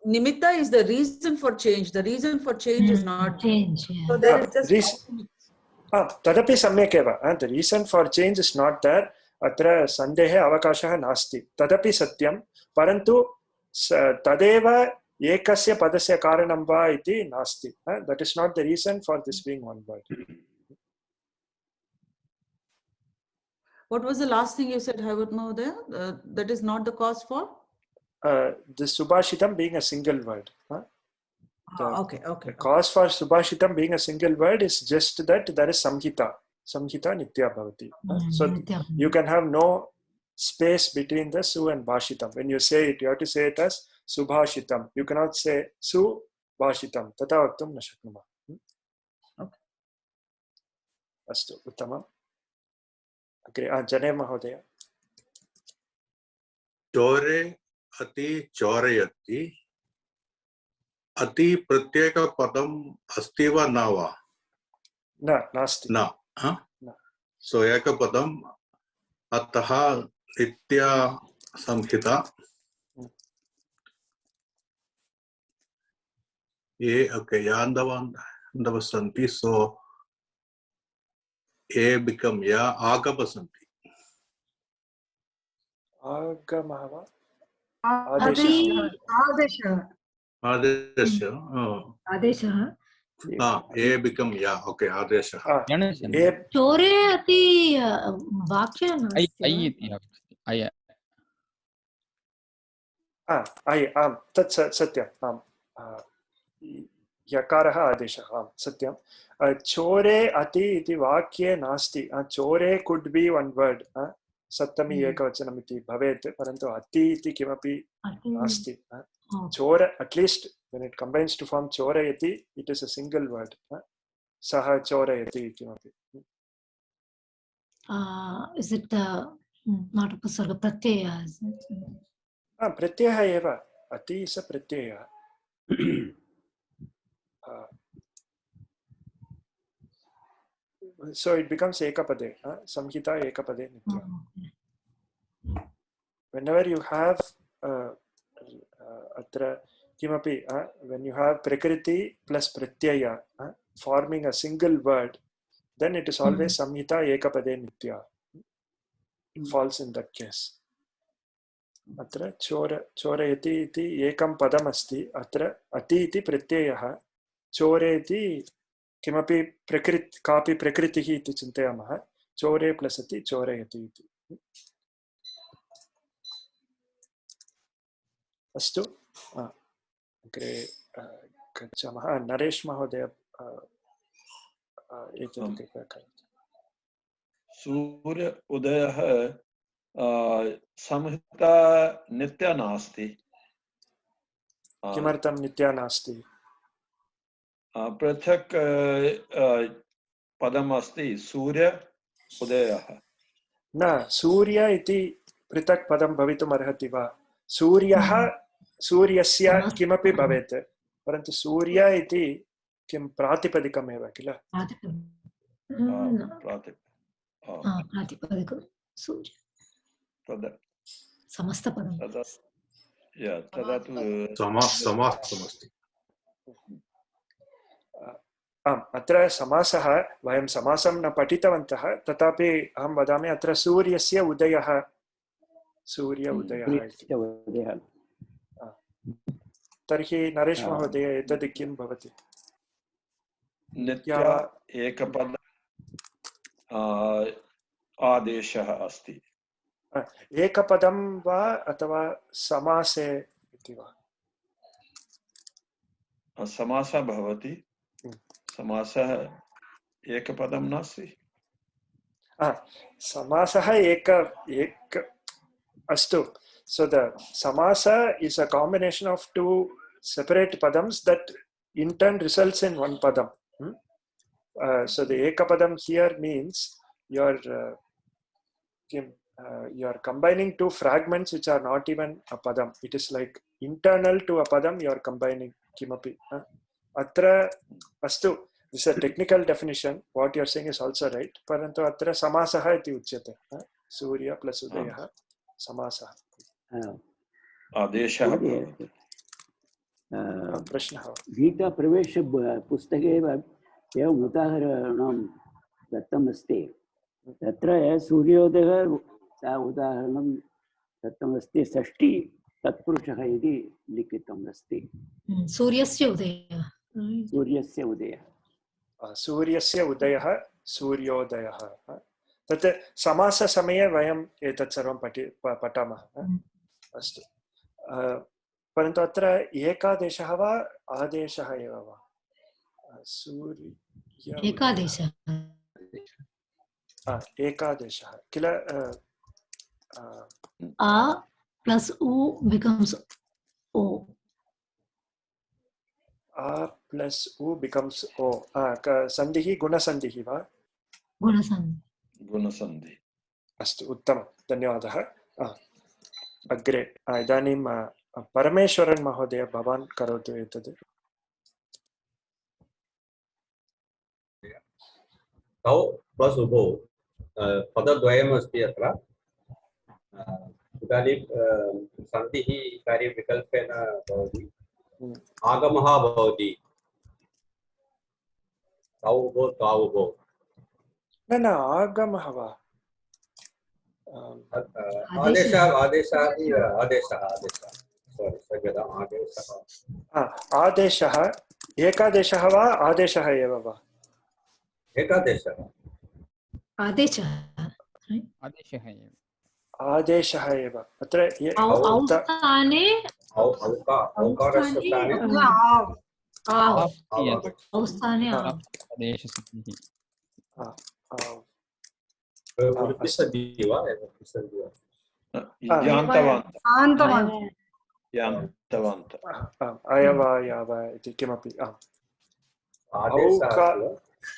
Nimitta is the reason for change. The reason for change is not change. So there is just तदपि सम्यक् एव. The reason for change is not there. अत्र सन्देहे अवकाशः नास्ति. तदपि सत्यं. परन्तु तदेव एकस्य पदस्य कारणं वा इति नास्ति. That is not the reason for this being one word. What was the last thing you said, Haywood Mahodaya? That is not the cause for? The Subhashitam being a single word. Okay. The cause for Subhashitam being a single word is just that there is Samhita. Samhita Nitya Bhavati. So you can have no space between the Su and Bhashitam. When you say it, you have to say it as Subhashitam. You cannot say Subhashitam. Tata vaktum na shaknumah. Okay. Astu, uttamam. Agre, Jane Mahodaya. चोरे अति चोरयति अति प्रत्येक पदम अस्ति वा न वा नास्ति न सो एक पदम अतः नित्या संहिता ये ओके यान्दव सन्ति सो ये become या आगम सन्ति आगमः वा आदेशः ये become या ओके आदेशः चोरे अति वाक्य आम् तत् सत्यम् आम् यकारः आदेशः आम् सत्यं चोरे अति इति वाक्ये नास्ति चोरे could be one word सप्तमी एकवचनम् इति भवेत् परन्तु अति इति किमपि नास्ति चोर at least when it combines to form chorayati it is a single word saha chorayati kimapi is it not upasarga pratyaya pratyaya eva ati is a pratyaya so it becomes ekapade samhita ekapade nitya whenever you have atra kimapi when you have prakriti plus pratyaya forming a single word then it is always samhita ekapade nitya it falls in that case atra chorayati iti ekam padam asti atra ati iti pratyayah choreti kimapi kapi prakritihi iti chintayamah chore plus ati chorayati iti अस्तु अग्रे गच्छामः नरेश महोदय एतत् कृपया करोतु सूर्य उदयः संहिता नित्या नास्ति किमर्थं नित्या नास्ति पृथक् पदम् अस्ति सूर्य उदयः न सूर्य इति पृथक् पदं भवितुम् अर्हति वा सूर्यः सूर्यस्य किमपि भवेत् परन्तु सूर्य इति किं प्रातिपदिकमेव किल प्रातिपदिकं सूर्य समस्तपदं तदा तु समासमस्ति आम् अत्र समासः वयं समासं न पठितवन्तः तथापि अहं वदामि अत्र सूर्यस्य उदयः इति तर्हि नरेश महोदय एतद् किं भवति नित्य एकपद आदेशः अस्ति एकपदं वा अथवा समासे इति वा समासः भवति समासः एकपदं नास्ति समासः एक अस्तु so the samasa is a combination of two separate padams that in turn results in one padam. So the ekapadam here means you're combining two fragments which are not even a padam. It is like internal to a padam you are combining kimapi. Atra astu, this is a technical definition. What you are saying is also right. Parantu atra samasaha iti uchyate. Surya plus udayah samasaha. आदेशः प्रश्नः गीता प्रवेश पुस्तके एवम् उदाहरणं दत्तमस्ति तत्र सूर्योदयः उदाहरणं दत्तमस्ति षष्ठी तत्पुरुषः इति लिखितम् अस्ति सूर्यस्य उदयः सूर्योदयः सूर्योदयः तत् समाससमये वयम् एतत् सर्वं पठामः अस्तु परन्तु अत्र एकादेशः वा आदेशः एव वा एकादेशः किल आ प्लस उ becomes o a plus u becomes o सन्धिः गुणसन्धिः वा गुणसन्धि अस्तु उत्तमं धन्यवादः अग्रे इदानीं परमेश्वरन् महोदय भवान् करोतु एतद् तौ प्लस् उभौ पदद्वयमस्ति अत्र इदानीं सन्धिः कार्यं विकल्पेन भवति आगमः भवति तौ उभौ ताौ उभौ न आगमः वा आदेशः एकादेशः वा आदेशः एव वा आदेशः एव अत्र अयव इति किमपि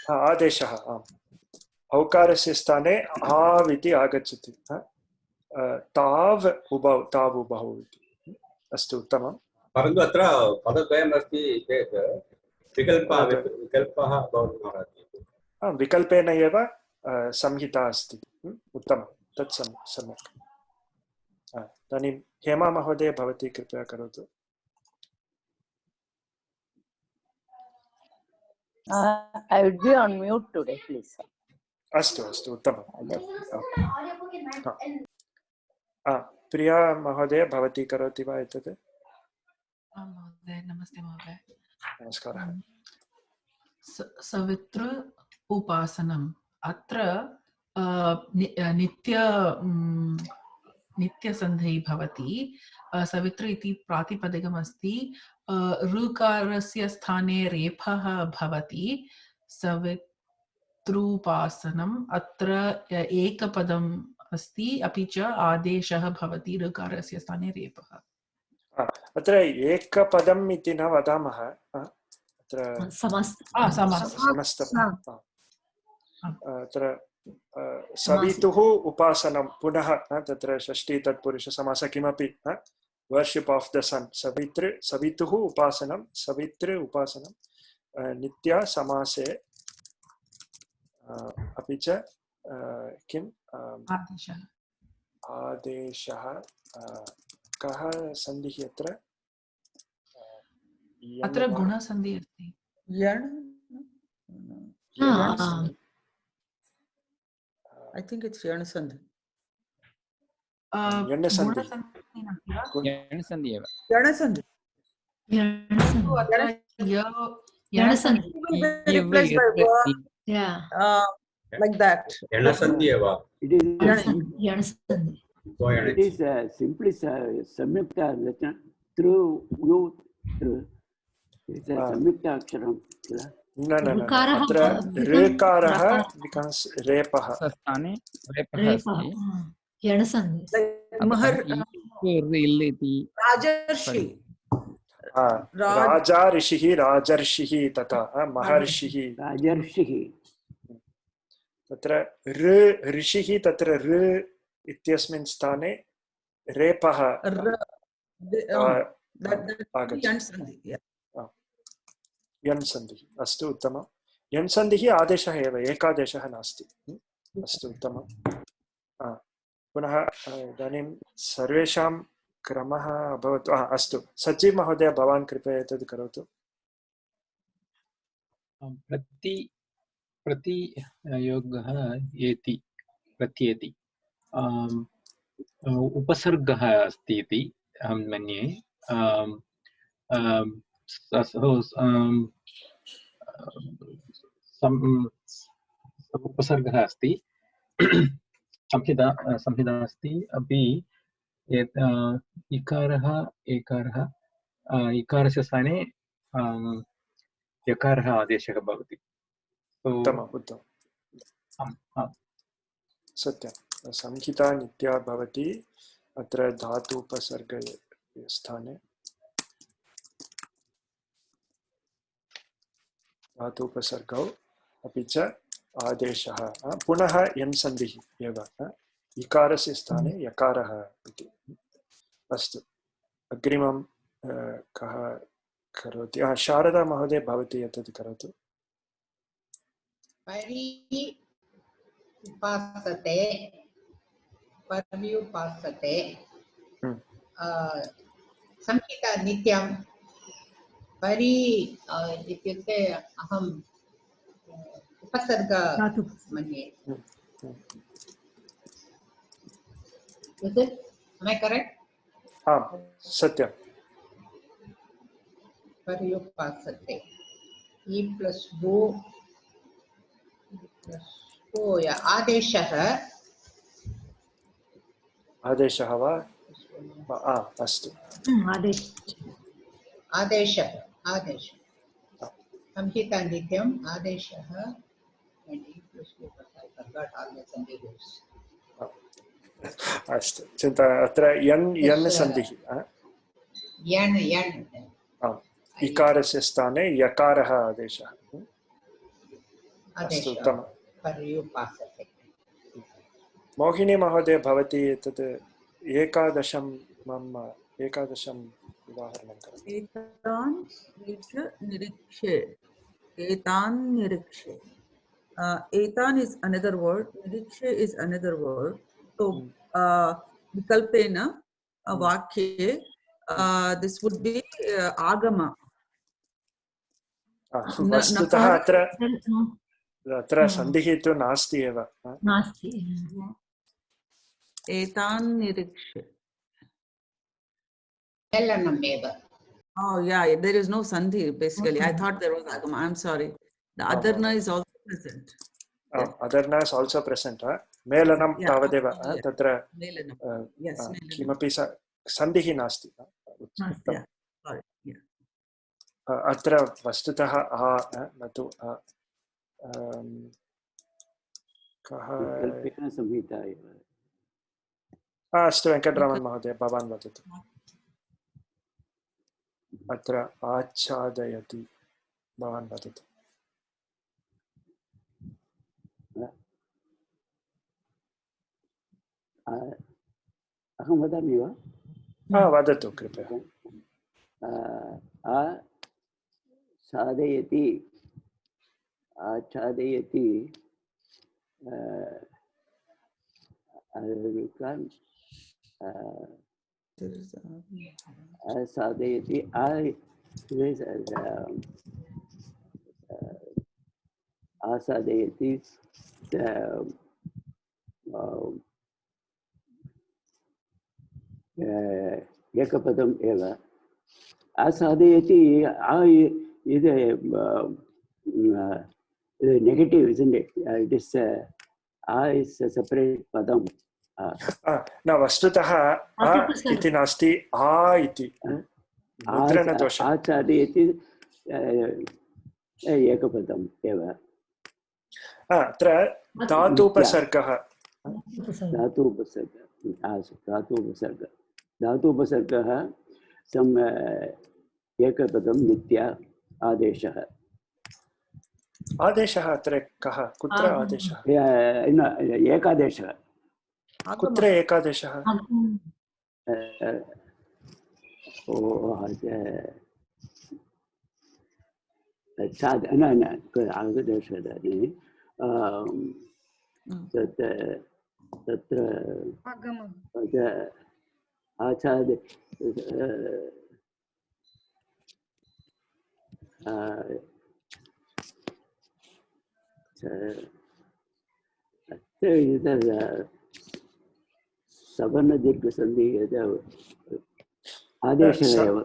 आदेशः औकारस्य स्थाने आव् इति आगच्छति ताव् उभौ इति अस्तु उत्तमं परन्तु अत्र पदद्वयम् अस्ति चेत् विकल्पः भवति विकल्पेन एव संहिता अस्ति उत्तमं तत् सम्यक् इदानीं हेमा महोदय भवती कृपया करोतु I would be on mute today, please. अस्तु उत्तमं प्रिया महोदय भवती करोति वा एतत् नमस्ते महोदय नमस्कारः सवितृ उपासनम् अत्र नित्यसन्धिः भवति सवितृ इति प्रातिपदिकमस्ति ऋकारस्य स्थाने रेफः भवति सवितृपासनम् अत्र एकपदम् अस्ति अपि च आदेशः भवति ऋकारस्य स्थाने रेफः अत्र एकपदम् इति न वदामः अत्र अत्र सवितुः उपासनं पुनः तत्र षष्ठी तत्पुरुष समास किमपि worship of the sun. Savituhu upasanam, savitri upasanam. Nitya samase apicha kim आदेशः आदेशः कः सन्धिः अत्र अत्र गुणसन्धिः अस्ति I think it's Yanasandhi. Yanasandhi. Yanasandhi एव. Yanasandhi. Yanasandhi. Replaced by verb. Yeah. Like that. Yanasandhi eva. It is Yanasandhi. it is simply samyukta vachana through you through. It's a samyukta aksharam. No. अत्र रेकारः becomes रेपः. स्थाने रेपः अस्ति. Yanasandhi. Rajarshi. राजा ऋषिः राजर्षिः तथा महर्षिः राजर्षिः तत्र ऋषिः तत्र इत्यस्मिन् स्थाने रेपः आगच्छति. यन्सन्धिः. अस्तु उत्तमं. यन्सन्धिः आदेशः एव, एकादेशः नास्ति. अस्तु उत्तमं. पुनः इदानीं सर्वेषां क्रमः अभवत्. अस्तु सचिव महोदय भवान् कृपया एतद् करोतु. प्रतियोगः एति प्रत्येति उपसर्गः अस्ति इति अहं मन्ये. उपसर्गः अस्ति. संहिता अस्ति अपि. इकारः एकारः इकारस्य स्थाने यकारः आदेशः भवति. सत्यं. संहिता नित्या भवति. अत्र धातु उपसर्ग स्थाने धातु उपसर्गौ अपि च आदेशः. पुनः यन्सन्धिः एव. इकारस्य स्थाने यकारः इति. अस्तु अग्रिमं कः करोति? शारदा महोदय भवती एतत् करोतु. पर्युपासते पर्युपासते संहिता नित्यं परि इत्युक्ते अहम् उपसर्ग मन्ये. Is it? Am I correct? सत्यं. पर्युपासते E plus O आदेशः वा? अस्तु. आदेशः संहिता नित्यम् आदेशः. अस्तु चिन्ता. अत्र यन् सन्धिः. इकारस्य स्थाने यकारः आदेशः. अस्तु उत्तमम्. मोहिनी महोदय भवती एतत् एकादशं उदाहरणं करोतु. एतान् निरीक्षे. Etan is another word. Nirikshe is another word. So vikalpena vakye this would be agama. वस्तुतः अत्र सन्धिः तु नास्ति एव. नास्ति. एतान् निरीक्ष्य. Oh yeah, there is no sandhi basically. I thought there was agama. I'm sorry. The adarna is also present. Adarna is also present. Melanam tavadev. Tatra kimapi sandhiः नास्ति. Sorry. अत्र वस्तुतः न तु कः. अस्तु वेङ्कटरामन् महोदय भवान् वदतु. अत्र आच्छादयति भवान् वदतु. अहं वदामि वा? वदतु कृपया। आच्छादयति आच्छादयति आसादयति आसादयति एकपदम् एव आसादयति negative, isn't it? It is is a separate padam. न वस्तुतः इति नास्ति आ इति मुद्रणदोषः। आचार्यति एकपदम् एव। अत्र धातूपसर्गः धातूपसर्गः एकपदं नित्य आदेशः। आदेशः अत्र कः कुत्र आदेशः? एकादेशः। कुत्र एकादेशः? तत्र आचार्य सवर्ण दीर्घ संधि आदेशः एव।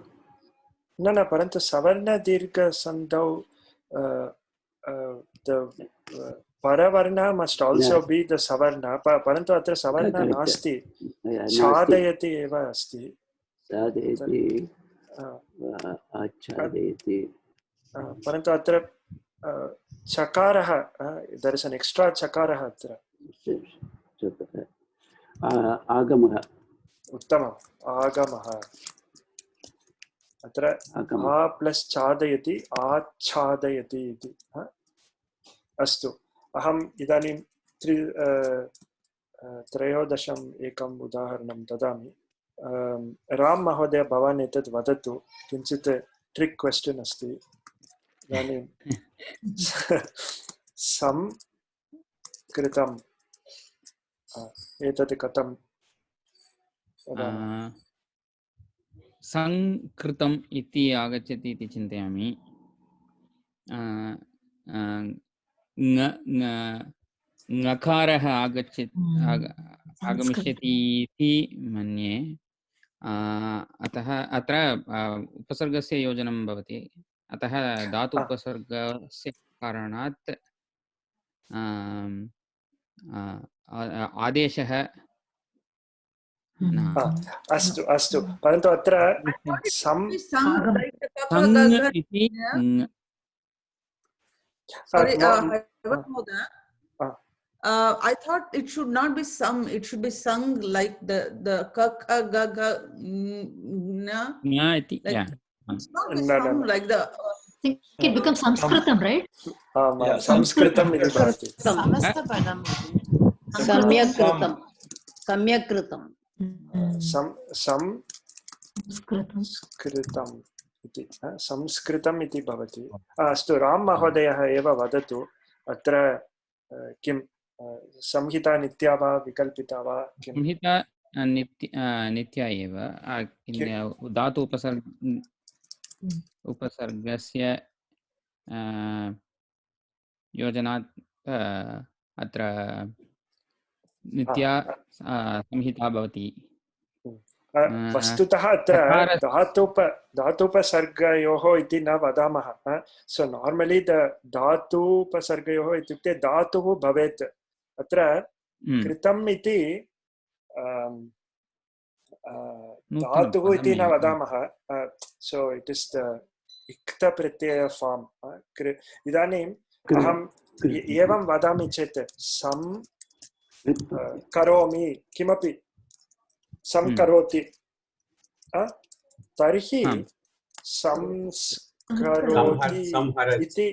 न परन्तु सवर्ण दीर्घ संधौ परवर्ण must also be the savarna, परन्तु अत्र सवर्ण नास्ति, छादयति एव अस्ति। छादयति आच्छादयति परन्तु अत्र चकारः, there is an extra चकारः अत्र। आगमः। उत्तमम्, आगमः। अत्र आ प्लस छादयति आच्छादयति इति। अस्तु, अहम् इदानीं त्रयोदशम् एकम् उदाहरणं ददामि। राम महोदय, भवान् एतत् वदतु, किञ्चित् ट्रिक् क्वेश्चन् अस्ति। इदानीं संकृतम् एतत् कथं वदामि? संकृतम् इति आगच्छति इति चिन्तयामि। ङकारः आगमिष्यति इति मन्ये। अतः अत्र उपसर्गस्य योजनं भवति। अतः धातु उपसर्गस्य कारणात् आदेशः अस्तु अस्तु, परन्तु अत्र I thought it should not be sum, it should be sung like the ka ka ga ga na. Like, it's not be sung like the. I think it becomes Sanskritam, right? Sanskritam is bhavati. Samastapadam. Samyakkritam. Samyakkritam. संस्कृतम् इति संस्कृतम् इति भवति। अस्तु, राम महोदयः एव वदतु, अत्र किं संहिता नित्या वा विकल्पिता वा? संहिता नित्या एव। धातु उपसर्गस्य योजनात् अत्र नित्या संहिता भवति। वस्तुतः अत्र धातुपसर्गयोः इति न वदामः। सो नार्मली धातुपसर्गयोः इत्युक्ते धातुः भवेत्। अत्र कृतम् इति धातुः इति न वदामः। So it is the इक्त Pratyaya farm. इदानीम् अहम् एवं वदामि चेत् करोमि, किमपि संकरोति, तर्हि संस्करोति इति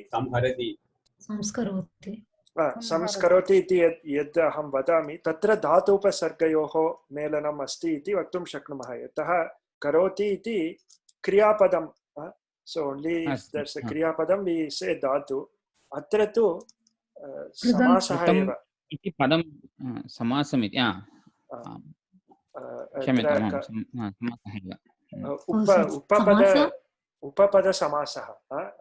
संस्करोति इति यद् अहं वदामि तत्र धातुपसर्गयोः मेलनम् अस्ति इति वक्तुं शक्नुमः यतः करोति इति क्रियापदं so only if there's a kriyapadam we say dhatu atra tu samasah eva iti padam samasam iti क्षम्यतां samasah eva upapada samasah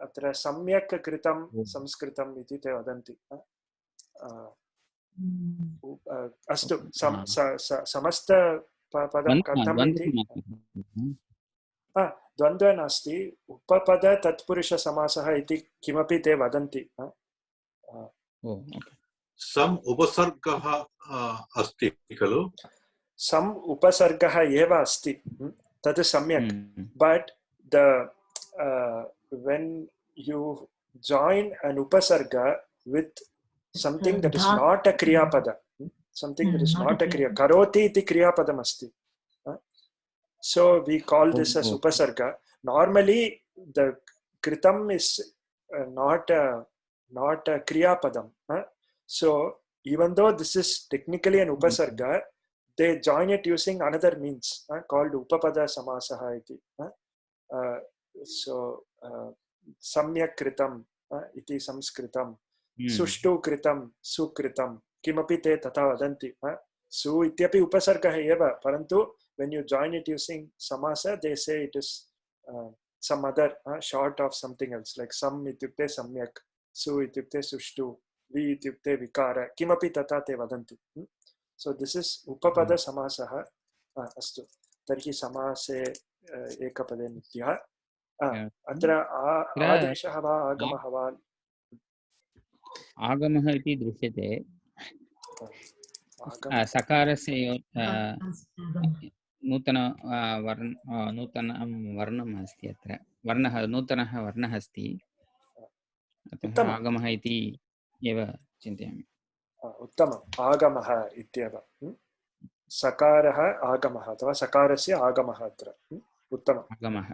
atra samyak kritam sanskritam iti te vadanti astu samasta padam katham iti द्वन्द्व नास्ति उपपद तत्पुरुष समासः इति किमपि ते वदन्ति सम उपसर्गः अस्ति खलु सम उपसर्गः एव अस्ति तत् सम्यक् but the when you join an upasarga with something that is not a kriyapada something that is not a kriya karoti iti kriyapadam asti. So we call this as upasarga. Normally the kritam is not a kriya padam. So even though this is technically an upasarga, they join it using another means called upapada samasaha iti. So samyak kritam iti samskritam sushtu kritam sukritam kimapi te tata vadanti. Su ityapi upasargah eva parantu when you join it using samasa they say it is some other short of something else like sam ityukte samyak su ityukte sushtu vi ityukte vikara kimapi tata te vadanti. So this is upapada samasah. Astu tarhi samase ekapade nityah atra adeshah va agamah va आगमः इति दृश्यते सकारस्य नूतन नूतनं वर्णम् अस्ति अत्र वर्णः नूतनः वर्णः अस्ति अतः आगमः इति एव चिन्तयामि. उत्तमम् आगमः इत्येव सकारः आगमः अथवा सकारस्य आगमः अत्र उत्तमम् आगमः.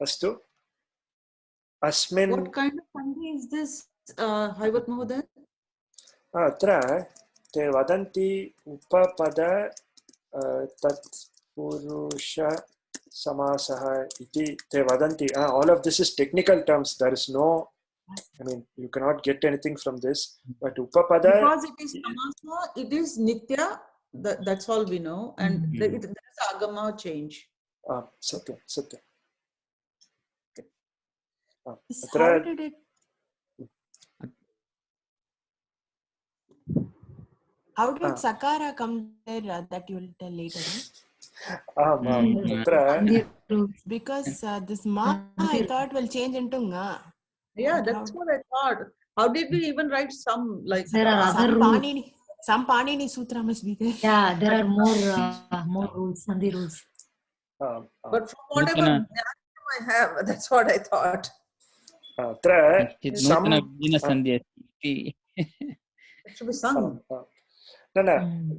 अस्तु अस्मिन् what kind of sandhi is this Haivat Mahoday? अत्र ते वदन्ति उपपद तत्पुरुष समासः इति ते वदन्ति. All of this is technical terms. There is no, I mean, you cannot get anything from this. But upapada because it is samasa, it is nitya. That's all we know, and there is agama change. Satyam, satyam. How did it? How did Sakara come there? That you will tell later. Because this ma I thought will change into nga. Yeah, that's what I thought. How did we even write some like? There are other rules. Some Panini Sutra must be there. Yeah, there are more rules, Sandhi rules. But from whatever I have, that's what I thought. नूतन सन्धि अस्ति It should be sung. न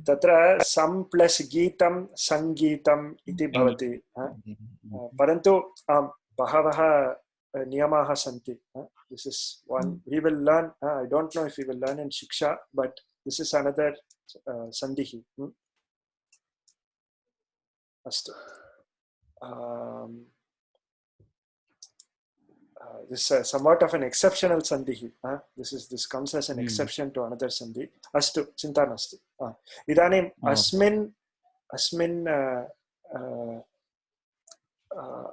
तत्र सम plus गीतं संगीतम् इति भवति परन्तु बहवः नियमाः सन्ति. This is one we will learn. I don't know if we will learn in shiksha, but this is another sandhi. Astu. This is somewhat of an exceptional sandhi. This comes as an exception to another sandhi. Astu, chinta nasti. Idanim asmin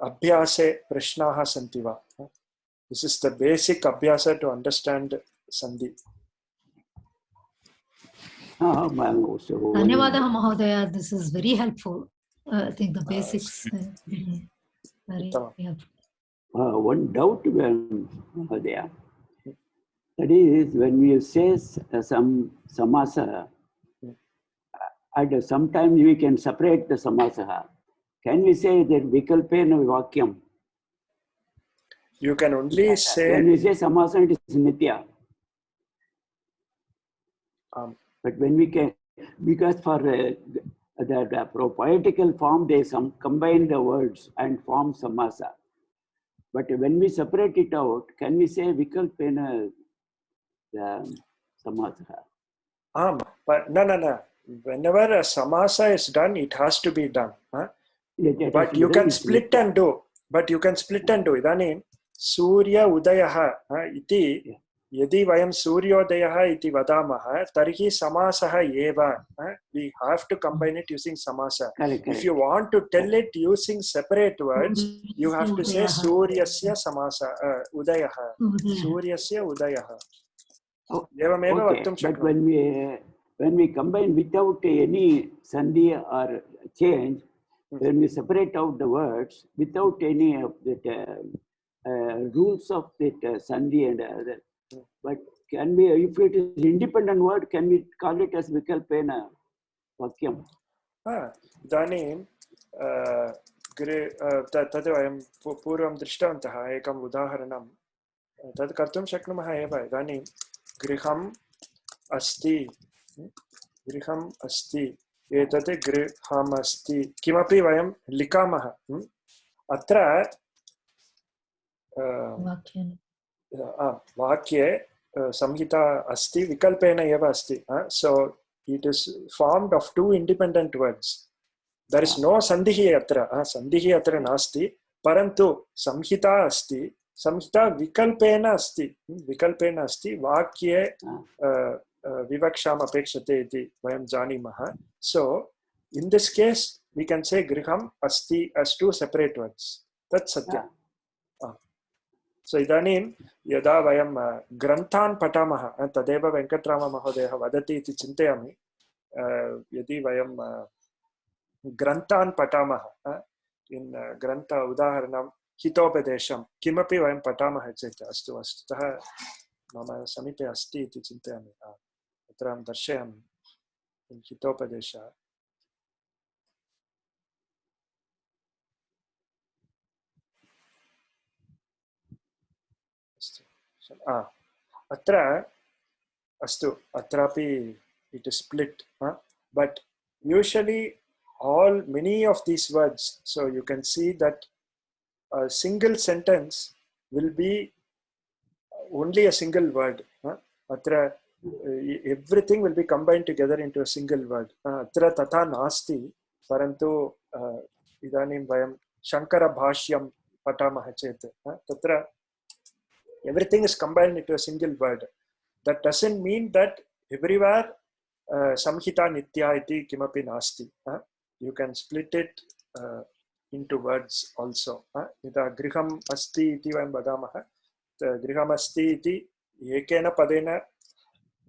abhyase prashnaha santi va. This is the basic abhyasa to understand sandhi. Dhanyavadah Mahodaya, this is very helpful. I think the basics very helpful. One doubt there. That is, when we say some samasa, at some time we can separate the samasa. Can we say that vikalpena vakyam? You can only say when we say samasa, it is nitya. But when we can, because for the poetical form, they combine the words and form samasa. But when we separate it out, can we say vikalpena samasah. But no. Whenever a samasa is done, it has to be done. But you can split and do. Idanim Surya Udayaha iti yadi vayam Suryodayaha iti vadamaha tarhi samasaha eva. We have to combine it using samasa. If you want to tell it using separate words, you have to say Suryasya samasa Udayaha. Suryasya Udayaha. Okay, but when we combine without any sandhi or change, when we separate out the words without any of the rules of the sandhi and other, but can we, if it is independent word, can we call it as vikalpena vakyam? इदानीं तद् वयं पूर्वं दृष्टवन्तः एकम् उदाहरणं तद् कर्तुं शक्नुमः एव इदानीं गृहम् अस्ति एतत् गृहमस्ति किमपि वयं लिखामः अत्र वाक्ये संहिता अस्ति विकल्पेन एव अस्ति so it is formed of two independent words. There is no sandhihi atra sandhihi atra nasti parantu samhita asti samhita vikalpena asti vakye vivaksham apekshate iti vayam janimah. So in this case we can say griham asti as two separate words. That's satyam. So idanim yada vayam granthan patamah tadeva venkatrama mahodayah vadati iti chintayami yadi vayam granthan patamah in grantha udaharanam hitopadesham kimapi vayam patamah cheti astu vastutah mama samipe asti iti chintayami atra aham darshayami in hitopadesha. Atra astu atrapi it is split but usually many of these words, so you can see that a single sentence will be only a single word. Atra everything will be combined together into a single word. Atra tata nasti parantu idanim vayam shankara bhashyam patamah chet tatra everything is combined into a single word. That doesn't mean that everywhere samhita nitya iti kimapi nasti. You can split it into words also. Ida griham asti iti vayam vadamah. Griham asti iti ekena padena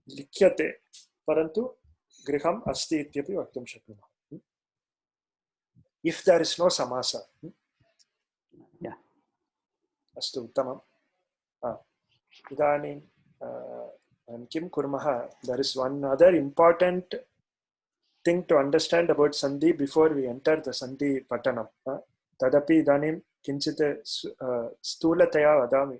likhyate parantu griham asti ityapi vaktum shaknumah. If there is no samasa. Astu uttamam. Idanim kim kurmah. There is one other important thing to understand about sandhi before we enter the sandhi patanam. Tadapi idanim kinchit sthulataya vadami.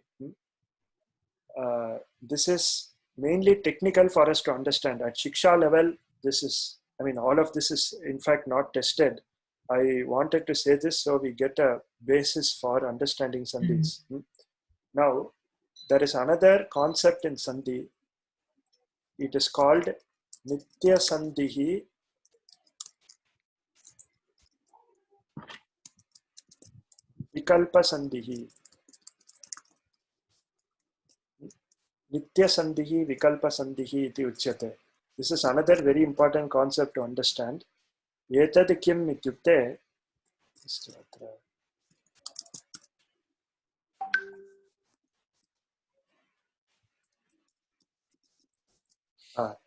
This is mainly technical for us to understand. At shiksha level, this is, all of this is in fact not tested. I wanted to say this so we get a basis for understanding sandhis. Now, there is another concept in sandhi. It is called nitya sandhihi vikalpa sandhihi. Nitya sandhihi vikalpa sandhihi iti uchyate. This is another very important concept to understand. Etad kim ityukte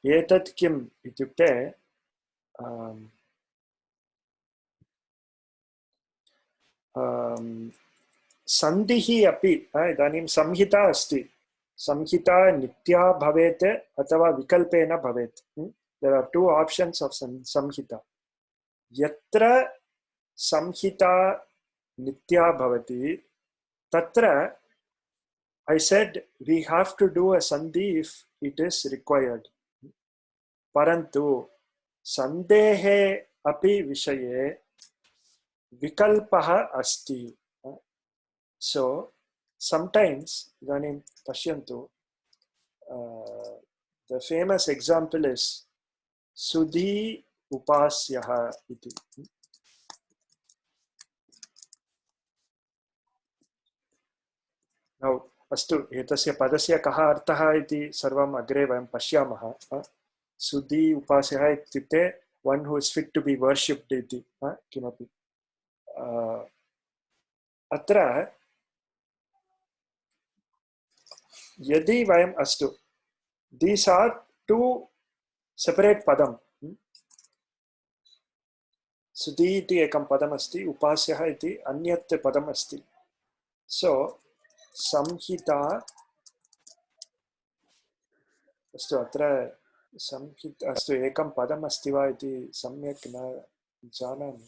etad kim ityukte sandhihi api idanim samhita asti. Samhita nitya bhavet athava vikalpena bhavet. There are two options of samhita. Yatra samhita nitya bhavati tatra I said we have to do a sandhi if it is required. Parantu sandehe api vishaye vikalpaha asti. So sometimes idanim pashyantu the famous example is Sudhi Upasyaha iti. Now, अस्तु एतस्य पदस्य कः अर्थः इति सर्वम् अग्रे वयं पश्यामः. Sudhi Upasyaha इत्युक्ते one who is fit to be worshipped इति किमपि. अत्र यदि वयम् अस्तु these are two separate padam. Sudhi iti ekam padam asti, upasyah iti anyat padam asti. So samhita astu atra samhita astu ekam padam asti va iti samyak na janami.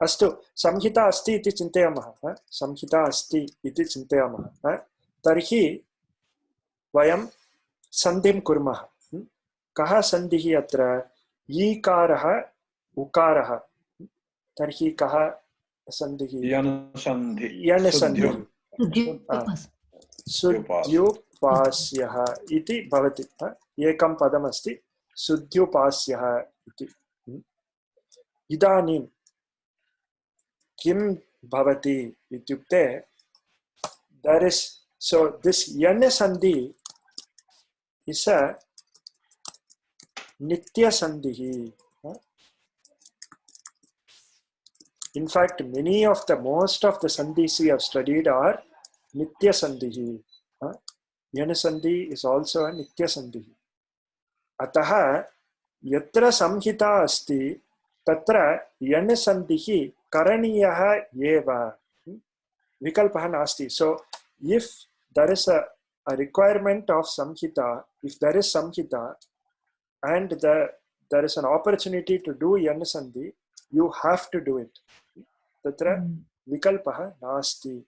Astu samhita asti iti chintayamah. Samhita asti iti chintayamah. Tarhi vayam sandhim kurmah. कः सन्धिः अत्र ईकारः उकारः तर्हि कः सन्धिः यण सन्धिः सुद्युपास्यः इति भवति एकं पदमस्ति सुद्युपास्यः इति इदानीं किं भवति इत्युक्ते there is so this yan sandhi is a Nitya Sandhihi. In fact, most of the Sandhis we have studied are Nitya Sandhihi. Yana Sandhi is also a Nitya Sandhihi. Ataha yatra samhita asti tatra Yana Sandhihi karaniyaha eva. Vikalpaha nasti. So, if there is a requirement of samhita, if there is samhita, and there is an opportunity to do yan sandhi, you have to do it. Tatra vikalpaha nasti.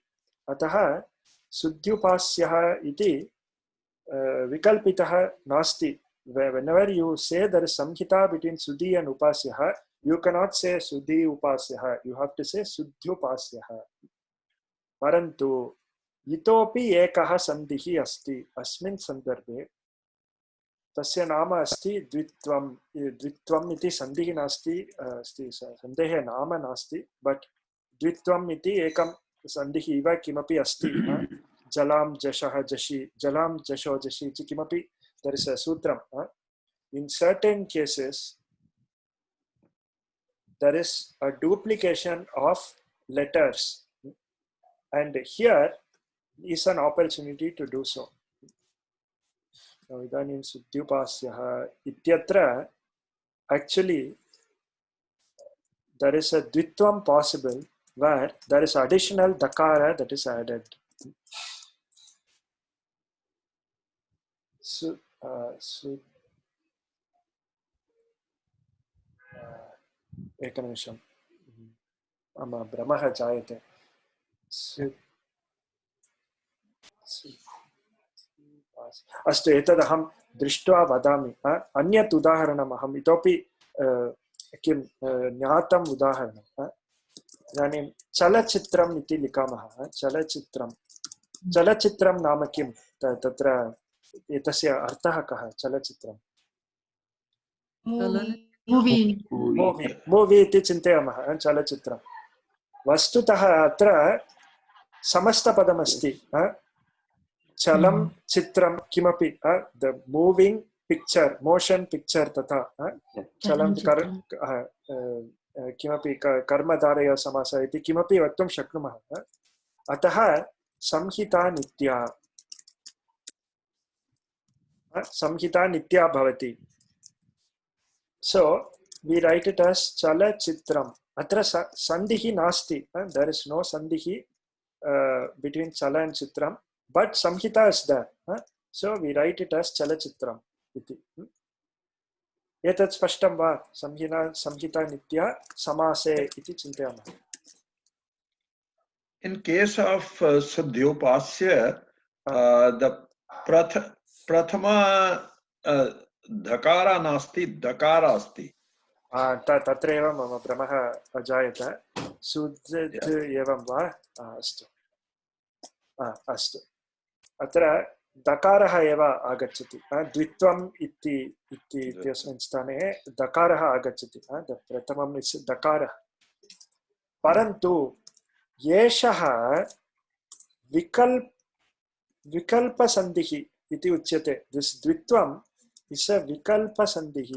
Ataha sudyupasyah iti vikalpitaha nasti. Whenever you say there is samhita between sudhi and upasyah, you cannot say sudhi upasyah. You have to say sudyupasyah. Parantu itopi ekaha sandhihi asti asmin sandarbhe. तस्य नाम अस्ति द्वित्वं द्वित्वम् इति सन्धिः नास्ति अस्ति सन्धेः नाम नास्ति बट द्वित्वम् इति एकं सन्धिः इव किमपि अस्ति जलां जशः जशि जलां जशो जशि इति किमपि there is a सूत्रं in certain cases there is a duplication of letters and here is an opportunity to do so. Now, idanim sudyupasyah ityatra actually there is a dvitvam possible where there is additional dakara that is added. So, ekanimisam ama brahmah jayate. अस्तु एतदहं दृष्ट्वा वदामि अन्यत् उदाहरणम् अहम् इतोपि किं ज्ञातम् उदाहरणम् इदानीं चलचित्रम् इति लिखामः चलचित्रं नाम किं तत्र एतस्य अर्थः कः चलचित्रं मूवी इति चिन्तयामः चलचित्रं वस्तुतः अत्र समस्तपदमस्ति चलं चित्रं किमपि the moving picture motion picture तथा चलं किमपि कर्मधारय समासः इति किमपि वक्तुं शक्नुमः अतः संहिता नित्या भवति so we write it as chalachitram atra sandhihi nasti there is no sandhihi between chala and chitram but samhita is there so we write it as chalachitram iti etat spashtam va samhita nitya samase iti chintayamah. In case of Sudyopasya, the prathama dhakara nasti, dhakara asti. तत्र एव मम भ्रमः अजायत सुद्ध एवं वा अस्तु अस्तु अत्र दकारः एव आगच्छति द्वित्वम् इत्यस्मिन् स्थाने दकारः आगच्छति प्रथमम् इस् दकारः परन्तु एषः विकल्पसन्धिः इति उच्यते दिस् द्वित्वम् इस् अ विकल्पसन्धिः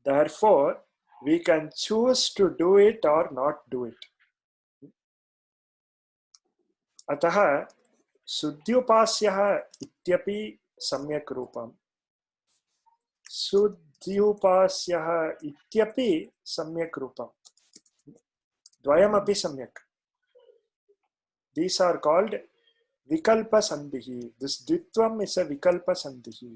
therefore we can choose to do it or not do it अतः शुद्ध्युपास्यः इत्यपि सम्यक् रूपम् शुद्ध्युपास्यः इत्यपि सम्यक् रूपम् द्वयमपि सम्यक् these are called vikalpasandhihi this dvitvam is a vikalpasandhihi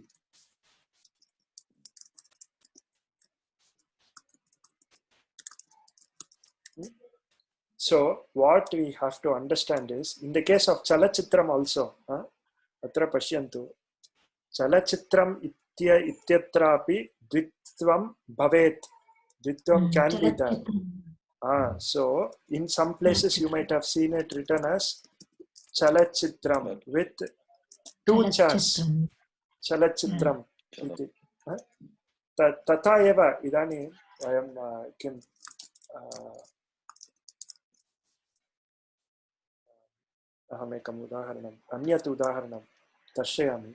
so what we have to understand is in the case of chalachitram also atra pashyantu chalachitram ityatrapi dvitvam bhavet dvitvam can be there so in some places you might have seen it written as chalachitram with two chas chalachitram iti तथा एव इदानीं वयं किं अहमेकम् उदाहरणम् अन्यत् उदाहरणं दर्शयामि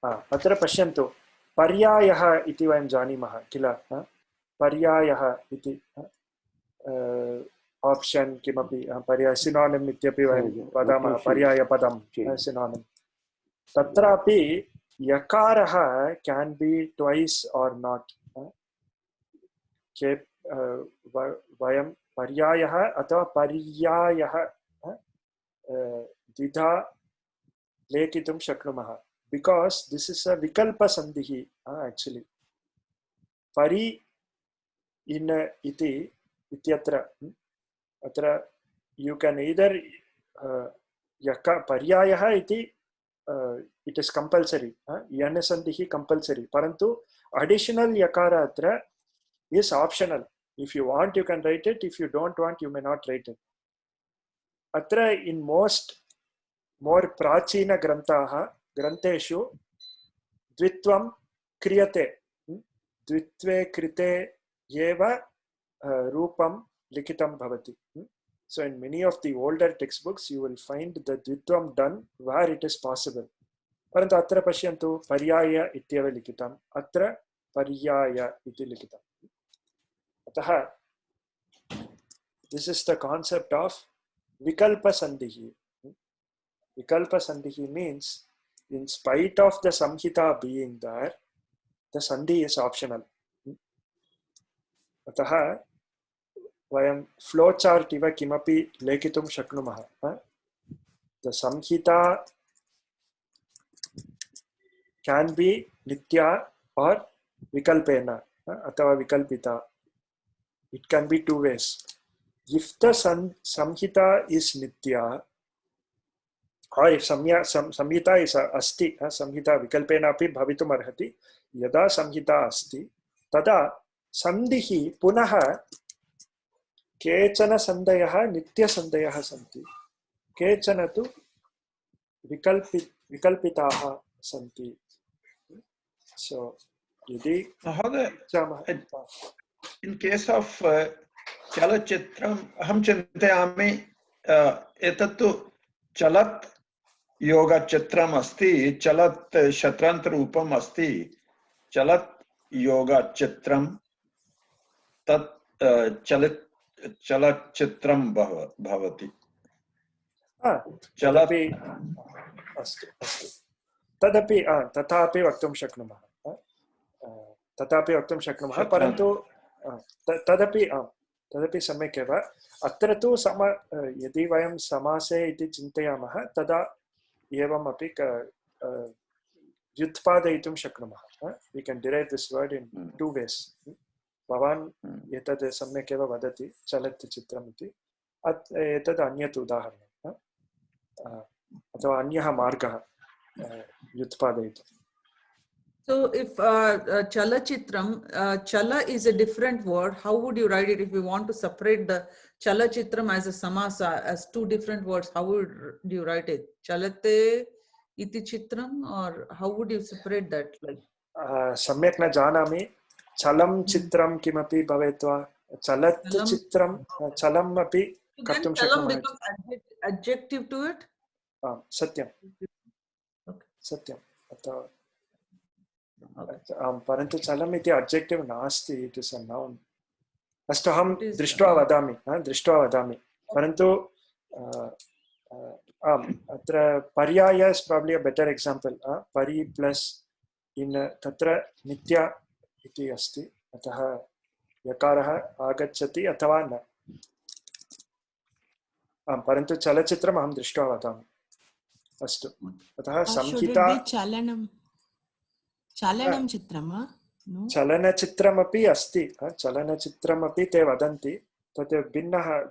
अत्र पश्यन्तु पर्यायः इति वयं जानीमः किल पर्यायः इति ऑप्शन किमपि पर्याय सिनोनिम् इत्यपि वयं वदामः पर्यायपदं सिनोनिम् तत्रापि यकारः कैन बी ट्वाइस और नॉट वयं पर्यायः अथवा पर्यायः द्विधा लेखितुं शक्नुमः because this is a vikalpa sandhihi actually pari in iti ityatra atra you can either yaka paryayah iti it is compulsory yana sandhihi compulsory parantu additional yakara atra is optional if you want you can write it if you don't want you may not write it atra in most more prachina granthaah ग्रन्थेषु द्वित्वं क्रियते द्वित्वे कृते एव रूपं लिखितं भवति so in many of the older textbooks you will find the dvitvam done where it is possible परन्तु अत्र पश्यन्तु पर्याय इत्येव लिखितम् अत्र पर्याय इति लिखितम् अतः this is the concept of vikalpa sandhihi vikalpa sandhihi means in spite of the samhita being there the sandhi is optional अतः वयं फ्लो चार्ट इव किमपि लेखितुं शक्नुमः the samhita can be nitya or vikalpena अथवा vikalpita it can be two ways if the samhita is nitya or if samhita is asti samhita vikalpena api bhavitum arhati yada samhita asti tada sandhihi punah kechana sandayah nitya sandayah santi kechana tu vikalpitaah santi so yadi in case of chalachitram aham chintayami etattu chalat yoga चित्रम अस्ति चलत शतरंत्र रूपम अस्ति चलत योगा चित्रम तत् चलचित्रम भवति चलति अस्तु अस्तु तदपि तथापि वक्तुं शक्नुमः परन्तु तदपि सम्यक् एव अत्र तु यदि वयं समासे इति चिन्तयामः तदा एवमपि व्युत्पादयितुं शक्नुमः we can derive this word in two ways भवान् एतद् सम्यक् एव वदति चलत् चित्रम् इति एतद् अन्यत् उदाहरणं अथवा अन्यः मार्गः व्युत्पादयितुम्. So if chalachitram, chala is a different word. How would you write it if you want to separate the chalachitram as a samasa, as two different words? How would you write it? Chalate iti chitram, or how would you separate that? Like सम्यक् न जानामि. चलं चित्रं किमपि भवेत् वा? चलत् चित्रं चलम् अपि कर्तुं शक्नुमः. becomes adjective to it. सत्यं सत्यं. परन्तु चलम् इति अब्जेक्टिव् नास्ति, इट् इस् अ नौन्. अस्तु, अहं दृष्ट्वा वदामि. परन्तु आम्, अत्र पर्याय इस् प्राब्लि अ बेटर् एक्साम्पल्. परि प्लस् इन्, तत्र नित्या इति अस्ति, अतः यकारः आगच्छति अथवा न. आम्, परन्तु चलचित्रम् अहं दृष्ट्वा वदामि. अस्तु, अतः संहिता चलनं चित्रं वा? चलनचित्रमपि अस्ति. चलनचित्रमपि ते वदन्ति, तत्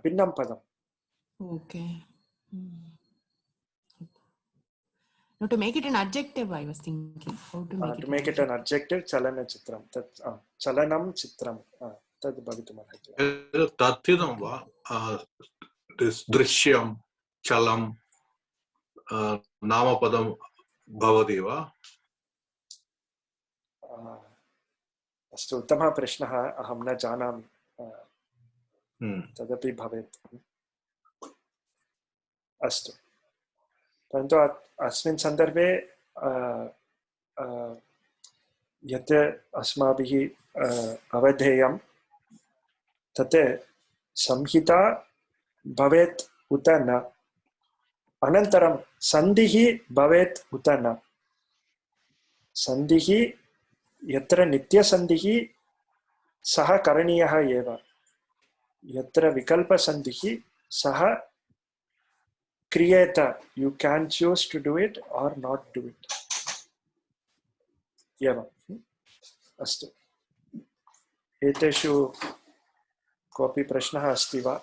भिन्नं पदम्. Okay. No, to make it an adjective, I was thinking. How to make it an adjective, चलनचित्रं. तत् चलनं चित्रं तद् भवितुमर्हति. तत्विदं वा? दृश्यं चलं नामपदं भवति वा? अस्तु, उत्तमः प्रश्नः. अहं न जानामि. तदपि भवेत्. अस्तु, परन्तु अस्मिन् सन्दर्भे यत् अस्माभिः अवधेयं तत् संहिता भवेत् उत न, अनन्तरं सन्धिः भवेत् उत न. सन्धिः यत्र नित्यसन्धिः सः करणीयः एव, यत्र विकल्पसन्धिः सः क्रियेत. You can choose to do it or not do it. एवम्. अस्तु, एतेषु कोऽपि प्रश्नः अस्ति वा?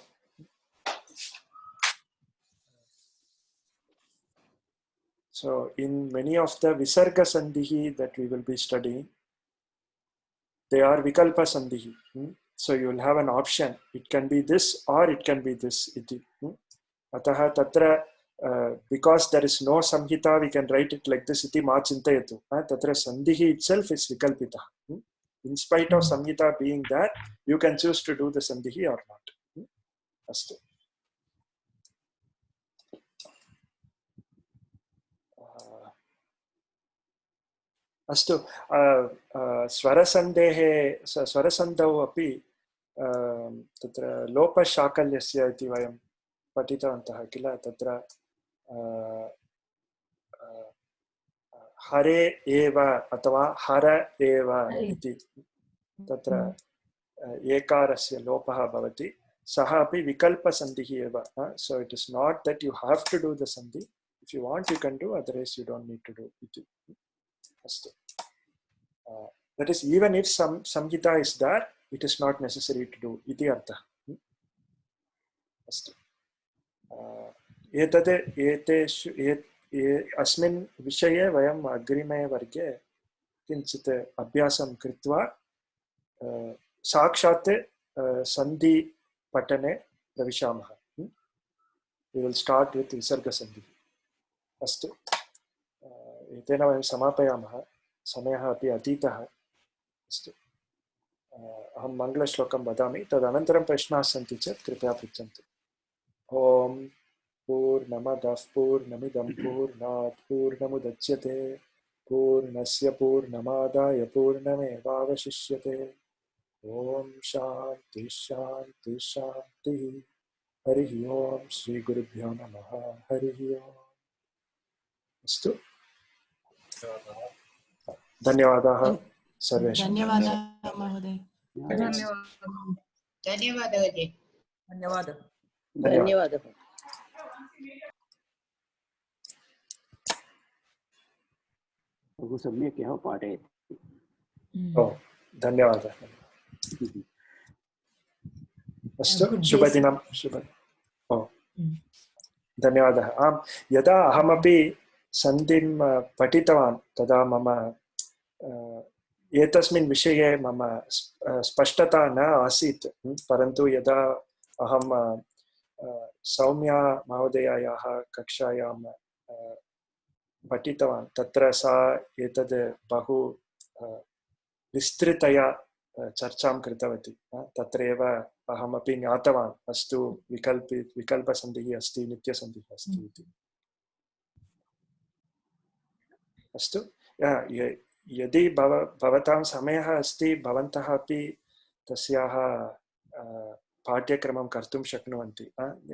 So in many of the visarga sandhi that we will be studying, they are vikalpa sandhi. So you will have an option. It can be this or it can be this. Iti. Ataha tatra, because there is no samhita, we can write it like this. Iti ma chintayatu. Tatra sandhi itself is vikalpita. In spite of samhita being there, you can choose to do the sandhi or not. Astu. अस्तु, स्वरसन्धौ अपि तत्र लोपशाकल्यस्य इति वयं पठितवन्तः किल. तत्र हरे एव अथवा हर एव इति तत्र एकारस्य लोपः भवति. सः अपि विकल्पसन्धिः एव. So it is not that you have to do the sandhi. If you want, you can do. Otherwise, you don't need to do it. That is, even if some samhita is there, it is not necessary to do. Iti artha. Astu. अस्मिन् विषये वयम् अग्रिमे वर्गे किञ्चित् अभ्यासं कृत्वा साक्षात् सन्धि पठने प्रविशामः. We will start with visarga sandhi. अस्तु, एतेन वयं समापयामः. समयः अपि अतीतः. अस्तु, अहं मङ्गलश्लोकं वदामि, तदनन्तरं प्रश्नाः सन्ति चेत् कृपया पृच्छन्तु. ॐ पूर्णमदः पूर्णमिदं पूर्णात् पूर्णमुदच्यते पूर्णस्य पूर्णमादाय पूर्णमेवावशिष्यते. ॐ शान्ति शान्ति शान्तिः. हरिः ओम्. श्रीगुरुभ्यो नमः. हरिः ओम्. अस्तु, धन्यवादाः सर्वेषां. धन्यवादः महोदय. धन्यवादः. बहु सम्यक् एव पाठयति. धन्यवादः. अस्तु, शुभदिनं. धन्यवादः। आम्, यदा अहमपि सन्धिं पठितवान् तदा मम एतस्मिन् विषये मम स्पष्टता न आसीत्, परन्तु यदा अहं सौम्या महोदयायाः कक्षायां पठितवान् तत्र सा एतद् बहु विस्तृतया चर्चां कृतवती। तत्रैव अहमपि ज्ञातवान् अस्तु विकल्पसन्धिः अस्ति, नित्यसन्धिः अस्ति इति। अस्तु, यदि भवतां समयः अस्ति भवन्तः अपि तस्याः पाठ्यक्रमं कर्तुं शक्नुवन्ति।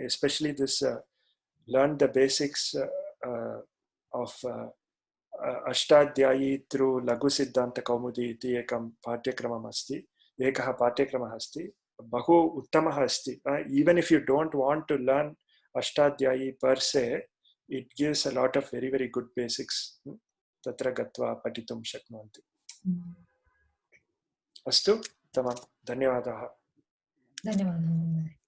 Especially this learn the basics of Ashtadhyayi through Laghusiddhantakaumudi इति एकं पाठ्यक्रमम् अस्ति, एकः पाठ्यक्रमः अस्ति, बहु उत्तमः अस्ति। even if you don't want to learn Ashtadhyayi per se, it gives a lot of very very good basics. तत्र गत्वा पठितुं शक्नुवन्ति। अस्तु, उत्तमं, धन्यवादाः। धन्यवादः।